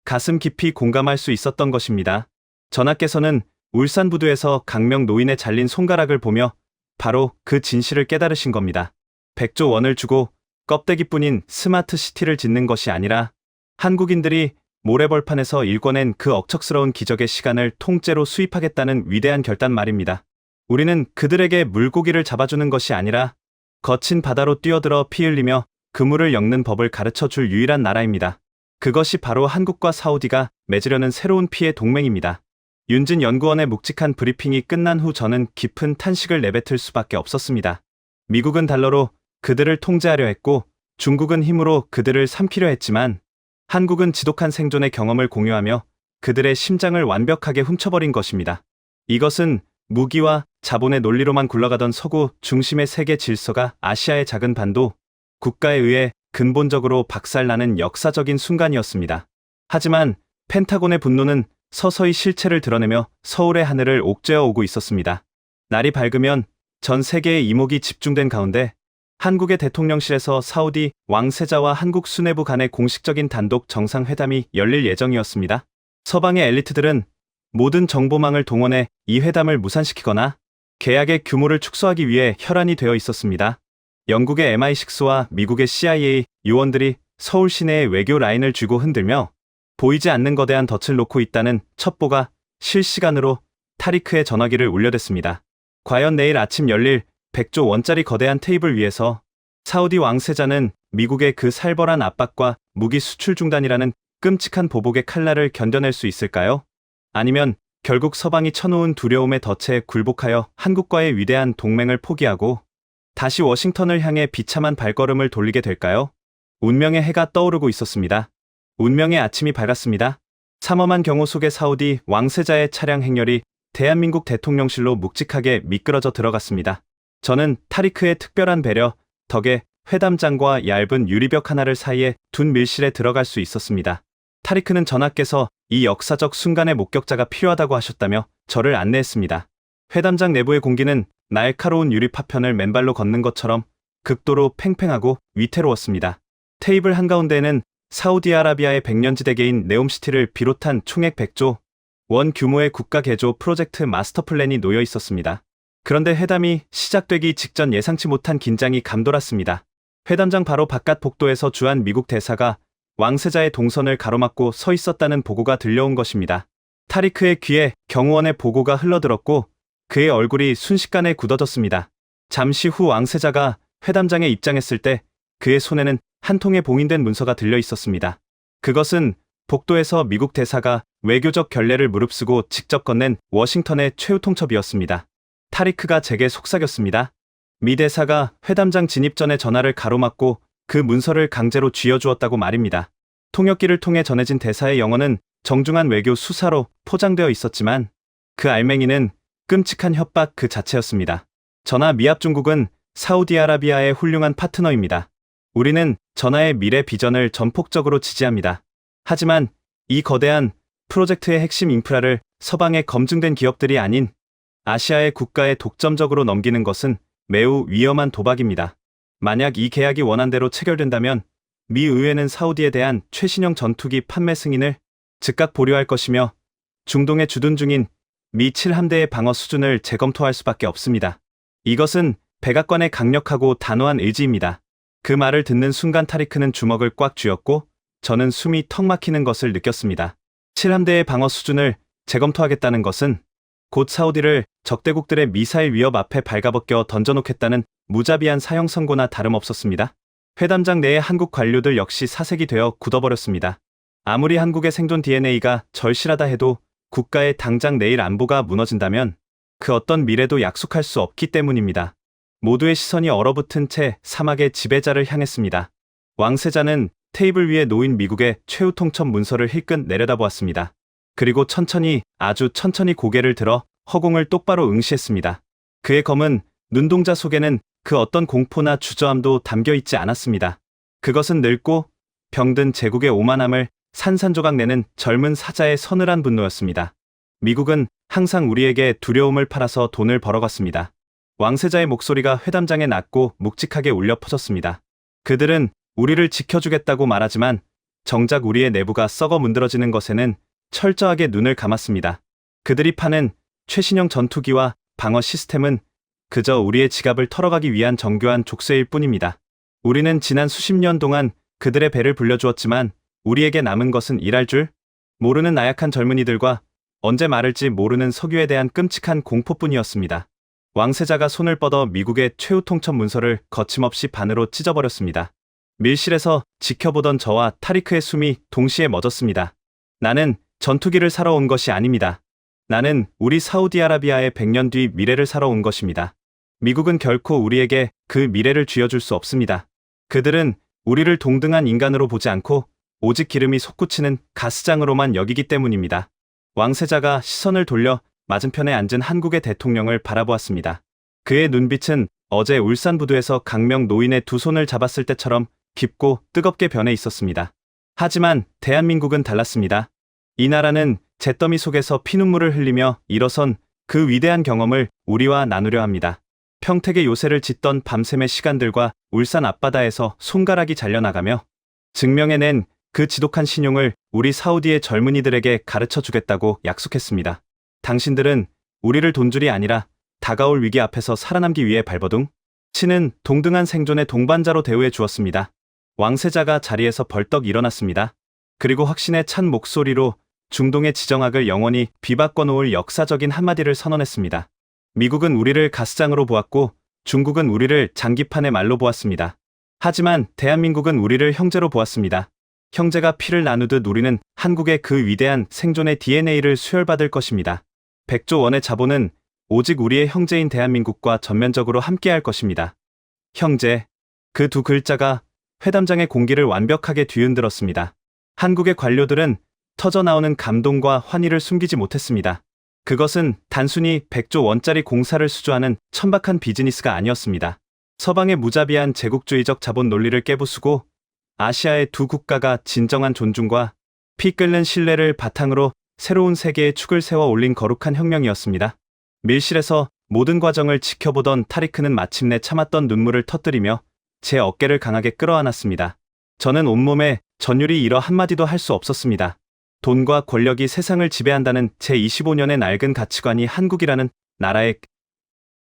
가슴 깊이 공감할 수 있었던 것입니다. 전하께서는 울산부두에서 강명 노인의 잘린 손가락을 보며 바로 그 진실을 깨달으신 겁니다. 100조 원을 주고 껍데기뿐인 스마트 시티를 짓는 것이 아니라 한국인들이 모래벌판에서 일궈낸 그 억척스러운 기적의 시간을 통째로 수입하겠다는 위대한 결단 말입니다. 우리는 그들에게 물고기를 잡아주는 것이 아니라 거친 바다로 뛰어들어 피 흘리며 그물을 엮는 법을 가르쳐줄 유일한 나라입니다. 그것이 바로 한국과 사우디가 맺으려는 새로운 피해 동맹입니다. 윤진 연구원의 묵직한 브리핑이 끝난 후 저는 깊은 탄식을 내뱉을 수밖에 없었습니다. 미국은 달러로 그들을 통제하려 했고 중국은 힘으로 그들을 삼키려 했지만 한국은 지독한 생존의 경험을 공유하며 그들의 심장을 완벽하게 훔쳐버린 것입니다. 이것은 무기와 자본의 논리로만 굴러가던 서구 중심의 세계 질서가 아시아의 작은 반도 국가에 의해 근본적으로 박살나는 역사적인 순간이었습니다. 하지만 펜타곤의 분노는 서서히 실체를 드러내며 서울의 하늘을 옥죄어 오고 있었습니다. 날이 밝으면 전 세계의 이목이 집중된 가운데 한국의 대통령실에서 사우디 왕세자와 한국 수뇌부 간의 공식적인 단독 정상회담이 열릴 예정이었습니다. 서방의 엘리트들은 모든 정보망을 동원해 이 회담을 무산시키거나 계약의 규모를 축소하기 위해 혈안이 되어 있었습니다. 영국의 MI6와 미국의 CIA 요원들이 서울 시내의 외교 라인을 쥐고 흔들며 보이지 않는 거대한 덫을 놓고 있다는 첩보가 실시간으로 타리크의 전화기를 울려댔습니다. 과연 내일 아침 열릴 100조 원짜리 거대한 테이블 위에서 사우디 왕세자는 미국의 그 살벌한 압박과 무기 수출 중단이라는 끔찍한 보복의 칼날을 견뎌낼 수 있을까요? 아니면 결국 서방이 쳐놓은 두려움의 덫에 굴복하여 한국과의 위대한 동맹을 포기하고 다시 워싱턴을 향해 비참한 발걸음을 돌리게 될까요? 운명의 해가 떠오르고 있었습니다. 운명의 아침이 밝았습니다. 삼엄한 경호 속의 사우디 왕세자의 차량 행렬이 대한민국 대통령실로 묵직하게 미끄러져 들어갔습니다. 저는 타리크의 특별한 배려 덕에 회담장과 얇은 유리벽 하나를 사이에 둔 밀실에 들어갈 수 있었습니다. 타리크는 전하께서 이 역사적 순간의 목격자가 필요하다고 하셨다며 저를 안내했습니다. 회담장 내부의 공기는 날카로운 유리 파편을 맨발로 걷는 것처럼 극도로 팽팽하고 위태로웠습니다. 테이블 한가운데에는 사우디아라비아의 백년지대계인 네옴시티를 비롯한 총액 100조 원 규모의 국가 개조 프로젝트 마스터 플랜이 놓여 있었습니다. 그런데 회담이 시작되기 직전 예상치 못한 긴장이 감돌았습니다. 회담장 바로 바깥 복도에서 주한 미국 대사가 왕세자의 동선을 가로막고 서 있었다는 보고가 들려온 것입니다. 타리크의 귀에 경호원의 보고가 흘러들었고 그의 얼굴이 순식간에 굳어졌습니다. 잠시 후 왕세자가 회담장에 입장했을 때 그의 손에는 한 통의 봉인된 문서가 들려 있었습니다. 그것은 복도에서 미국 대사가 외교적 결례를 무릅쓰고 직접 건넨 워싱턴의 최후 통첩이었습니다. 타리크가 제게 속삭였습니다. 미 대사가 회담장 진입 전에 전화를 가로막고 그 문서를 강제로 쥐어주었다고 말입니다. 통역기를 통해 전해진 대사의 영어는 정중한 외교 수사로 포장되어 있었지만 그 알맹이는 끔찍한 협박 그 자체였습니다. 전하 미합 중국은 사우디아라비아의 훌륭한 파트너입니다. 우리는 전하의 미래 비전을 전폭적으로 지지합니다. 하지만 이 거대한 프로젝트의 핵심 인프라를 서방의 검증된 기업들이 아닌 아시아의 국가에 독점적으로 넘기는 것은 매우 위험한 도박입니다. 만약 이 계약이 원안대로 체결된다면 미 의회는 사우디에 대한 최신형 전투기 판매 승인을 즉각 보류할 것이며 중동에 주둔 중인 미 7함대의 방어 수준을 재검토할 수밖에 없습니다. 이것은 백악관의 강력하고 단호한 의지입니다. 그 말을 듣는 순간 타리크는 주먹을 꽉 쥐었고 저는 숨이 턱 막히는 것을 느꼈습니다. 7함대의 방어 수준을 재검토하겠다는 것은 곧 사우디를 적대국들의 미사일 위협 앞에 발가벗겨 던져놓겠다는 무자비한 사형 선고나 다름없었습니다. 회담장 내의 한국 관료들 역시 사색이 되어 굳어버렸습니다. 아무리 한국의 생존 DNA가 절실하다 해도 국가의 당장 내일 안보가 무너진다면 그 어떤 미래도 약속할 수 없기 때문입니다. 모두의 시선이 얼어붙은 채 사막의 지배자를 향했습니다. 왕세자는 테이블 위에 놓인 미국의 최후 통첩 문서를 힐끗 내려다보았습니다. 그리고 아주 천천히 고개를 들어 허공을 똑바로 응시했습니다. 그의 검은 눈동자 속에는 그 어떤 공포나 주저함도 담겨 있지 않았습니다. 그것은 늙고 병든 제국의 오만함을 산산조각 내는 젊은 사자의 서늘한 분노였습니다. 미국은 항상 우리에게 두려움을 팔아서 돈을 벌어갔습니다. 왕세자의 목소리가 회담장에 낮고 묵직하게 울려 퍼졌습니다. 그들은 우리를 지켜주겠다고 말하지만 정작 우리의 내부가 썩어 문드러지는 것에는 철저하게 눈을 감았습니다. 그들이 파는 최신형 전투기와 방어 시스템은 그저 우리의 지갑을 털어가기 위한 정교한 족쇄일 뿐입니다. 우리는 지난 수십 년 동안 그들의 배를 불려주었지만 우리에게 남은 것은 일할 줄 모르는 나약한 젊은이들과 언제 마를지 모르는 석유에 대한 끔찍한 공포뿐이었습니다. 왕세자가 손을 뻗어 미국의 최후 통첩 문서를 거침없이 반으로 찢어버렸습니다. 밀실에서 지켜보던 저와 타리크의 숨이 동시에 멎었습니다. 나는 전투기를 사러 온 것이 아닙니다. 나는 우리 사우디아라비아의 100년 뒤 미래를 사러 온 것입니다. 미국은 결코 우리에게 그 미래를 쥐어줄 수 없습니다. 그들은 우리를 동등한 인간으로 보지 않고 오직 기름이 솟구치는 가스장으로만 여기기 때문입니다. 왕세자가 시선을 돌려 맞은편에 앉은 한국의 대통령을 바라보았습니다. 그의 눈빛은 어제 울산부두에서 강명 노인의 두 손을 잡았을 때처럼 깊고 뜨겁게 변해 있었습니다. 하지만 대한민국은 달랐습니다. 이 나라는 잿더미 속에서 피눈물을 흘리며 일어선 그 위대한 경험을 우리와 나누려 합니다. 평택의 요새를 짓던 밤샘의 시간들과 울산 앞바다에서 손가락이 잘려나가며 증명해낸 그 지독한 신용을 우리 사우디의 젊은이들에게 가르쳐 주겠다고 약속했습니다. 당신들은 우리를 돈줄이 아니라 다가올 위기 앞에서 살아남기 위해 발버둥 치는 동등한 생존의 동반자로 대우해 주었습니다. 왕세자가 자리에서 벌떡 일어났습니다. 그리고 확신에 찬 목소리로 중동의 지정학을 영원히 비바꿔 놓을 역사적인 한마디를 선언했습니다. 미국은 우리를 가스장으로 보았고 중국은 우리를 장기판의 말로 보았습니다. 하지만 대한민국은 우리를 형제로 보았습니다. 형제가 피를 나누듯 우리는 한국의 그 위대한 생존의 DNA를 수혈받을 것입니다. 100조 원의 자본은 오직 우리의 형제인 대한민국과 전면적으로 함께할 것입니다. 형제, 그 두 글자가 회담장의 공기를 완벽하게 뒤흔들었습니다. 한국의 관료들은 터져나오는 감동과 환희를 숨기지 못했습니다. 그것은 단순히 100조 원짜리 공사를 수주하는 천박한 비즈니스가 아니었습니다. 서방의 무자비한 제국주의적 자본 논리를 깨부수고 아시아의 두 국가가 진정한 존중과 피 끓는 신뢰를 바탕으로 새로운 세계의 축을 세워 올린 거룩한 혁명이었습니다. 밀실에서 모든 과정을 지켜보던 타리크는 마침내 참았던 눈물을 터뜨리며 제 어깨를 강하게 끌어안았습니다. 저는 온몸에 전율이 일어 한마디도 할 수 없었습니다. 돈과 권력이 세상을 지배한다는 제25년의 낡은 가치관이 한국이라는 나라의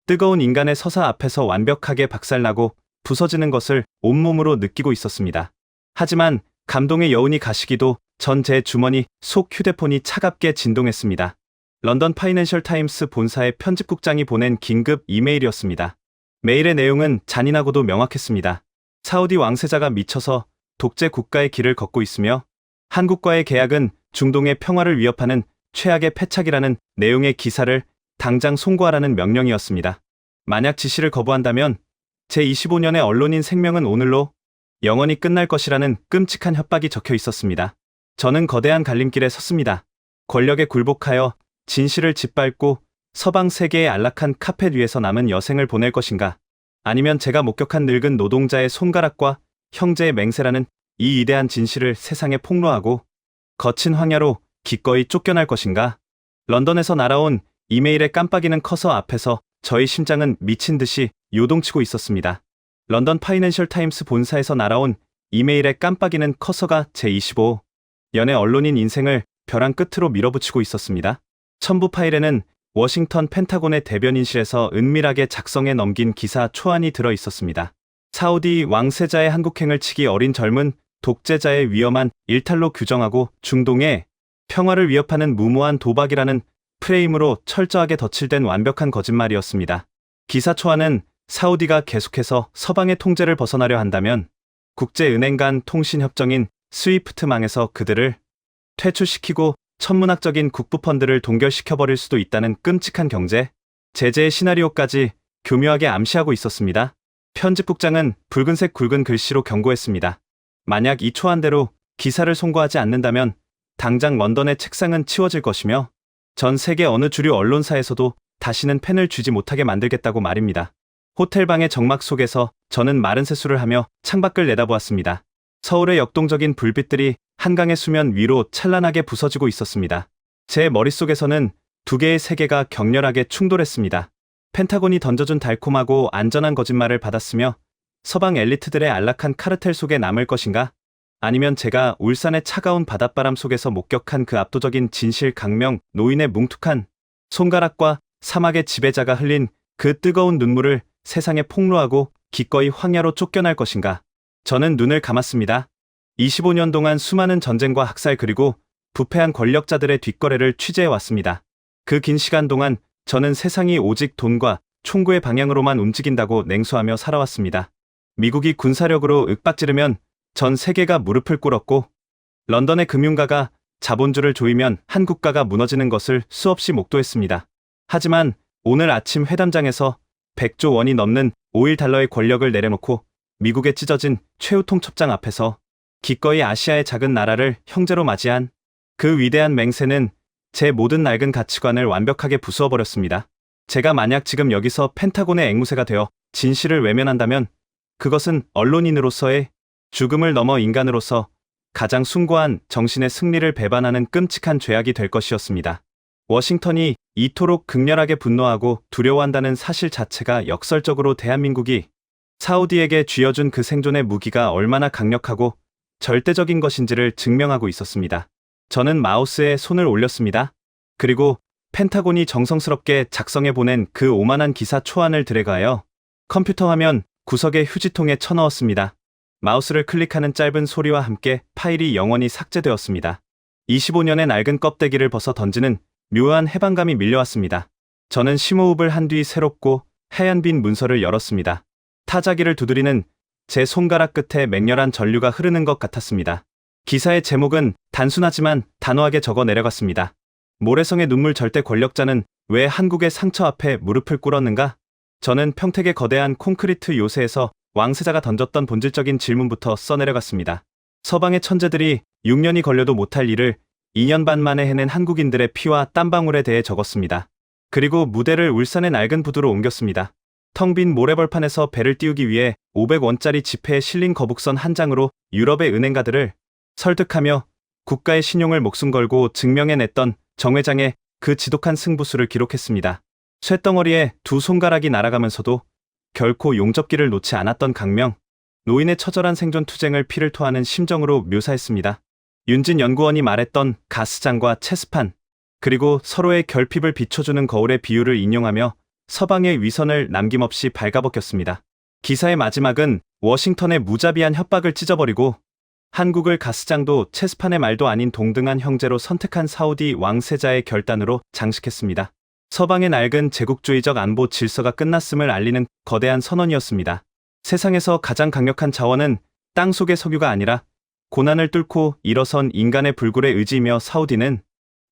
뜨거운 인간의 서사 앞에서 완벽하게 박살나고 부서지는 것을 온몸으로 느끼고 있었습니다. 하지만 감동의 여운이 가시기도 전 제 주머니 속 휴대폰이 차갑게 진동했습니다. 런던 파이낸셜 타임스 본사의 편집국장이 보낸 긴급 이메일이었습니다. 메일의 내용은 잔인하고도 명확했습니다. 사우디 왕세자가 미쳐서 독재 국가의 길을 걷고 있으며 한국과의 계약은 중동의 평화를 위협하는 최악의 패착이라는 내용의 기사를 당장 송고하라는 명령이었습니다. 만약 지시를 거부한다면 제25년의 언론인 생명은 오늘로 영원히 끝날 것이라는 끔찍한 협박이 적혀 있었습니다. 저는 거대한 갈림길에 섰습니다. 권력에 굴복하여 진실을 짓밟고 서방 세계의 안락한 카펫 위에서 남은 여생을 보낼 것인가? 아니면 제가 목격한 늙은 노동자의 손가락과 형제의 맹세라는 이 위대한 진실을 세상에 폭로하고 거친 황야로 기꺼이 쫓겨날 것인가? 런던에서 날아온 이메일의 깜빡이는 커서 앞에서 저의 심장은 미친 듯이 요동치고 있었습니다. 런던 파이낸셜 타임스 본사에서 날아온 이메일의 깜빡이는 커서가 제25년의 언론인 인생을 벼랑 끝으로 밀어붙이고 있었습니다. 첨부 파일에는 워싱턴 펜타곤의 대변인실에서 은밀하게 작성해 넘긴 기사 초안이 들어 있었습니다. 사우디 왕세자의 한국행을 치기 어린 젊은 독재자의 위험한 일탈로 규정하고 중동의 평화를 위협하는 무모한 도박이라는 프레임으로 철저하게 덧칠된 완벽한 거짓말이었습니다. 기사 초안은 사우디가 계속해서 서방의 통제를 벗어나려 한다면 국제은행 간 통신협정인 스위프트망에서 그들을 퇴출시키고 천문학적인 국부펀드를 동결시켜버릴 수도 있다는 끔찍한 경제, 제재의 시나리오까지 교묘하게 암시하고 있었습니다. 편집국장은 붉은색 굵은 글씨로 경고했습니다. 만약 이 초안대로 기사를 송고하지 않는다면 당장 런던의 책상은 치워질 것이며 전 세계 어느 주류 언론사에서도 다시는 펜을 쥐지 못하게 만들겠다고 말입니다. 호텔방의 정막 속에서 저는 마른 세수를 하며 창밖을 내다보았습니다. 서울의 역동적인 불빛들이 한강의 수면 위로 찬란하게 부서지고 있었습니다. 제 머릿속에서는 두 개의 세계가 격렬하게 충돌했습니다. 펜타곤이 던져준 달콤하고 안전한 거짓말을 받았으며 서방 엘리트들의 안락한 카르텔 속에 남을 것인가? 아니면 제가 울산의 차가운 바닷바람 속에서 목격한 그 압도적인 진실 강명, 노인의 뭉툭한 손가락과 사막의 지배자가 흘린 그 뜨거운 눈물을 세상에 폭로하고 기꺼이 황야로 쫓겨날 것인가? 저는 눈을 감았습니다. 25년 동안 수많은 전쟁과 학살 그리고 부패한 권력자들의 뒷거래를 취재해왔습니다. 그 긴 시간 동안 저는 세상이 오직 돈과 총구의 방향으로만 움직인다고 냉소하며 살아왔습니다. 미국이 군사력으로 윽박지르면 전 세계가 무릎을 꿇었고 런던의 금융가가 자본주를 조이면 한 국가가 무너지는 것을 수없이 목도했습니다. 하지만 오늘 아침 회담장에서 100조 원이 넘는 오일 달러의 권력을 내려놓고 미국에 찢어진 최후통 첩장 앞에서 기꺼이 아시아의 작은 나라를 형제로 맞이한 그 위대한 맹세는 제 모든 낡은 가치관을 완벽하게 부수어버렸습니다. 제가 만약 지금 여기서 펜타곤의 앵무새가 되어 진실을 외면한다면 그것은 언론인으로서의 죽음을 넘어 인간으로서 가장 숭고한 정신의 승리를 배반하는 끔찍한 죄악이 될 것이었습니다. 워싱턴이 이토록 극렬하게 분노하고 두려워한다는 사실 자체가 역설적으로 대한민국이 사우디에게 쥐어준 그 생존의 무기가 얼마나 강력하고 절대적인 것인지를 증명하고 있었습니다. 저는 마우스에 손을 올렸습니다. 그리고 펜타곤이 정성스럽게 작성해 보낸 그 오만한 기사 초안을 드래그하여 컴퓨터 화면 구석의 휴지통에 쳐넣었습니다. 마우스를 클릭하는 짧은 소리와 함께 파일이 영원히 삭제되었습니다. 25년의 낡은 껍데기를 벗어 던지는 묘한 해방감이 밀려왔습니다. 저는 심호흡을 한 뒤 새롭고 하얀 빈 문서를 열었습니다. 타자기를 두드리는 제 손가락 끝에 맹렬한 전류가 흐르는 것 같았습니다. 기사의 제목은 단순하지만 단호하게 적어 내려갔습니다. 모래성의 눈물 절대 권력자는 왜 한국의 상처 앞에 무릎을 꿇었는가? 저는 평택의 거대한 콘크리트 요새에서 왕세자가 던졌던 본질적인 질문부터 써내려갔습니다. 서방의 천재들이 6년이 걸려도 못할 일을 2년 반 만에 해낸 한국인들의 피와 땀방울에 대해 적었습니다. 그리고 무대를 울산의 낡은 부두로 옮겼습니다. 텅 빈 모래벌판에서 배를 띄우기 위해 500원짜리 지폐에 실린 거북선 한 장으로 유럽의 은행가들을 설득하며 국가의 신용을 목숨 걸고 증명해냈던 정 회장의 그 지독한 승부수를 기록했습니다. 쇳덩어리에 두 손가락이 날아가면서도 결코 용접기를 놓지 않았던 강명, 노인의 처절한 생존 투쟁을 피를 토하는 심정으로 묘사했습니다. 윤진 연구원이 말했던 가스장과 체스판, 그리고 서로의 결핍을 비춰주는 거울의 비유를 인용하며 서방의 위선을 남김없이 발가벗겼습니다. 기사의 마지막은 워싱턴의 무자비한 협박을 찢어버리고 한국을 가스장도 체스판의 말도 아닌 동등한 형제로 선택한 사우디 왕세자의 결단으로 장식했습니다. 서방의 낡은 제국주의적 안보 질서가 끝났음을 알리는 거대한 선언이었습니다. 세상에서 가장 강력한 자원은 땅속의 석유가 아니라 고난을 뚫고 일어선 인간의 불굴의 의지이며 사우디는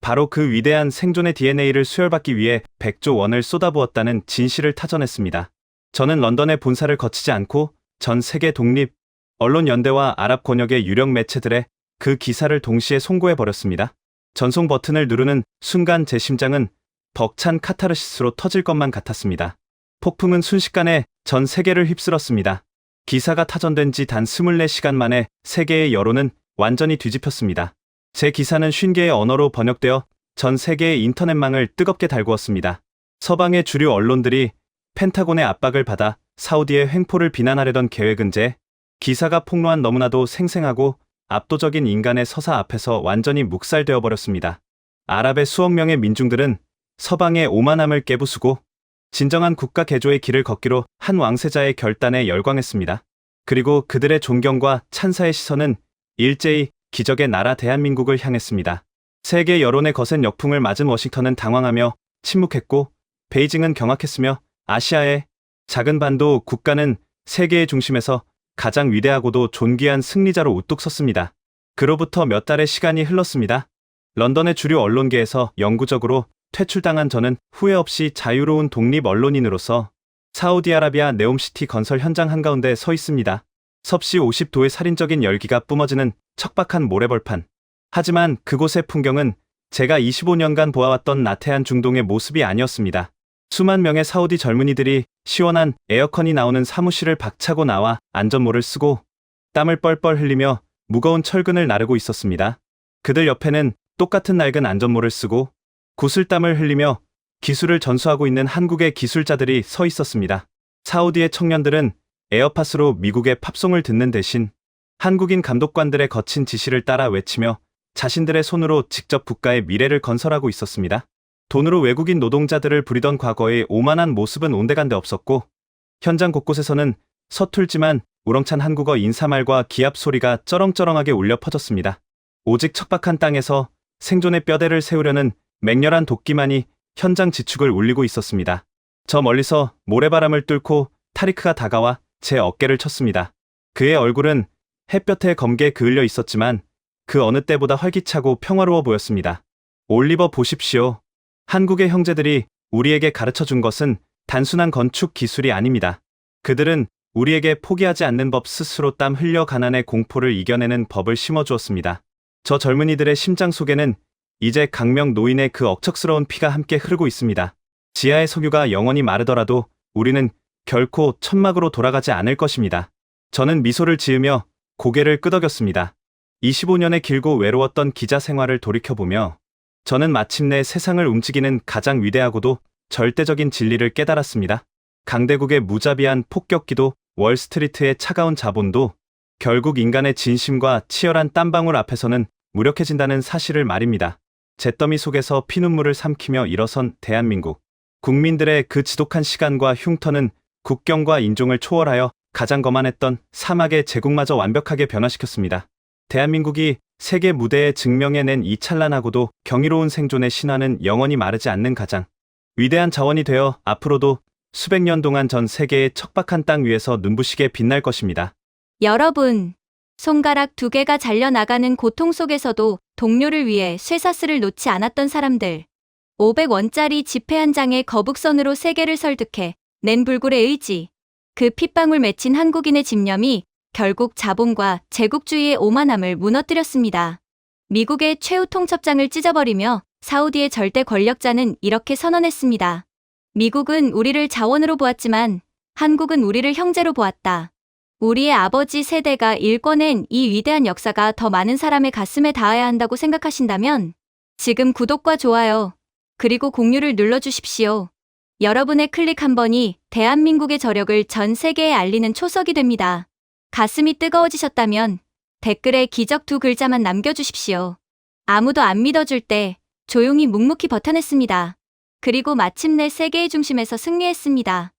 바로 그 위대한 생존의 DNA를 수혈받기 위해 100조 원을 쏟아부었다는 진실을 타전했습니다. 저는 런던의 본사를 거치지 않고 전 세계 독립, 언론연대와 아랍 권역의 유력 매체들의 그 기사를 동시에 송고해버렸습니다. 전송 버튼을 누르는 순간 제 심장은 벅찬 카타르시스로 터질 것만 같았습니다. 폭풍은 순식간에 전 세계를 휩쓸었습니다. 기사가 타전된 지 단 24시간 만에 세계의 여론은 완전히 뒤집혔습니다. 제 기사는 50개의 언어로 번역되어 전 세계의 인터넷망을 뜨겁게 달구었습니다. 서방의 주류 언론들이 펜타곤의 압박을 받아 사우디의 횡포를 비난하려던 계획은 제 기사가 폭로한 너무나도 생생하고 압도적인 인간의 서사 앞에서 완전히 묵살되어 버렸습니다. 아랍의 수억 명의 민중들은 서방의 오만함을 깨부수고 진정한 국가 개조의 길을 걷기로 한 왕세자의 결단에 열광했습니다. 그리고 그들의 존경과 찬사의 시선은 일제히 기적의 나라 대한민국을 향했습니다. 세계 여론의 거센 역풍을 맞은 워싱턴은 당황하며 침묵했고 베이징은 경악했으며 아시아의 작은 반도 국가는 세계의 중심에서 가장 위대하고도 존귀한 승리자로 우뚝 섰습니다. 그로부터 몇 달의 시간이 흘렀습니다. 런던의 주류 언론계에서 영구적으로 퇴출당한 저는 후회 없이 자유로운 독립 언론인으로서 사우디아라비아 네옴시티 건설 현장 한가운데 서 있습니다. 섭씨 50도의 살인적인 열기가 뿜어지는 척박한 모래벌판. 하지만 그곳의 풍경은 제가 25년간 보아왔던 나태한 중동의 모습이 아니었습니다. 수만 명의 사우디 젊은이들이 시원한 에어컨이 나오는 사무실을 박차고 나와 안전모를 쓰고 땀을 뻘뻘 흘리며 무거운 철근을 나르고 있었습니다. 그들 옆에는 똑같은 낡은 안전모를 쓰고 구슬땀을 흘리며 기술을 전수하고 있는 한국의 기술자들이 서 있었습니다. 사우디의 청년들은 에어팟으로 미국의 팝송을 듣는 대신 한국인 감독관들의 거친 지시를 따라 외치며 자신들의 손으로 직접 국가의 미래를 건설하고 있었습니다. 돈으로 외국인 노동자들을 부리던 과거의 오만한 모습은 온데간데 없었고 현장 곳곳에서는 서툴지만 우렁찬 한국어 인사말과 기합 소리가 쩌렁쩌렁하게 울려 퍼졌습니다. 오직 척박한 땅에서 생존의 뼈대를 세우려는 맹렬한 도끼만이 현장 지축을 울리고 있었습니다. 저 멀리서 모래바람을 뚫고 타리크가 다가와 제 어깨를 쳤습니다. 그의 얼굴은 햇볕에 검게 그을려 있었지만 그 어느 때보다 활기차고 평화로워 보였습니다. 올리버 보십시오. 한국의 형제들이 우리에게 가르쳐 준 것은 단순한 건축 기술이 아닙니다. 그들은 우리에게 포기하지 않는 법, 스스로 땀 흘려 가난의 공포를 이겨내는 법을 심어주었습니다. 저 젊은이들의 심장 속에는 이제 강명 노인의 그 억척스러운 피가 함께 흐르고 있습니다. 지하의 석유가 영원히 마르더라도 우리는 결코 천막으로 돌아가지 않을 것입니다. 저는 미소를 지으며 고개를 끄덕였습니다. 25년의 길고 외로웠던 기자 생활을 돌이켜보며 저는 마침내 세상을 움직이는 가장 위대하고도 절대적인 진리를 깨달았습니다. 강대국의 무자비한 폭격기도 월스트리트의 차가운 자본도 결국 인간의 진심과 치열한 땀방울 앞에서는 무력해진다는 사실을 말입니다. 잿더미 속에서 피눈물을 삼키며 일어선 대한민국. 국민들의 그 지독한 시간과 흉터는 국경과 인종을 초월하여 가장 거만했던 사막의 제국마저 완벽하게 변화시켰습니다. 대한민국이 세계 무대에 증명해낸 이 찬란하고도 경이로운 생존의 신화는 영원히 마르지 않는 가장 위대한 자원이 되어 앞으로도 수백 년 동안 전 세계의 척박한 땅 위에서 눈부시게 빛날 것입니다. 여러분, 손가락 2개가 잘려나가는 고통 속에서도 동료를 위해 쇠사슬을 놓지 않았던 사람들. 500원짜리 지폐 한 장에 거북선으로 세계를 설득해 낸 불굴의 의지. 그 핏방울 맺힌 한국인의 집념이 결국 자본과 제국주의의 오만함을 무너뜨렸습니다. 미국의 최후 통첩장을 찢어버리며 사우디의 절대 권력자는 이렇게 선언했습니다. 미국은 우리를 자원으로 보았지만 한국은 우리를 형제로 보았다. 우리의 아버지 세대가 일궈낸 이 위대한 역사가 더 많은 사람의 가슴에 닿아야 한다고 생각하신다면 지금 구독과 좋아요, 그리고 공유를 눌러주십시오. 여러분의 클릭 한 번이 대한민국의 저력을 전 세계에 알리는 초석이 됩니다. 가슴이 뜨거워지셨다면 댓글에 기적 2글자만 남겨주십시오. 아무도 안 믿어줄 때 조용히 묵묵히 버텨냈습니다. 그리고 마침내 세계의 중심에서 승리했습니다.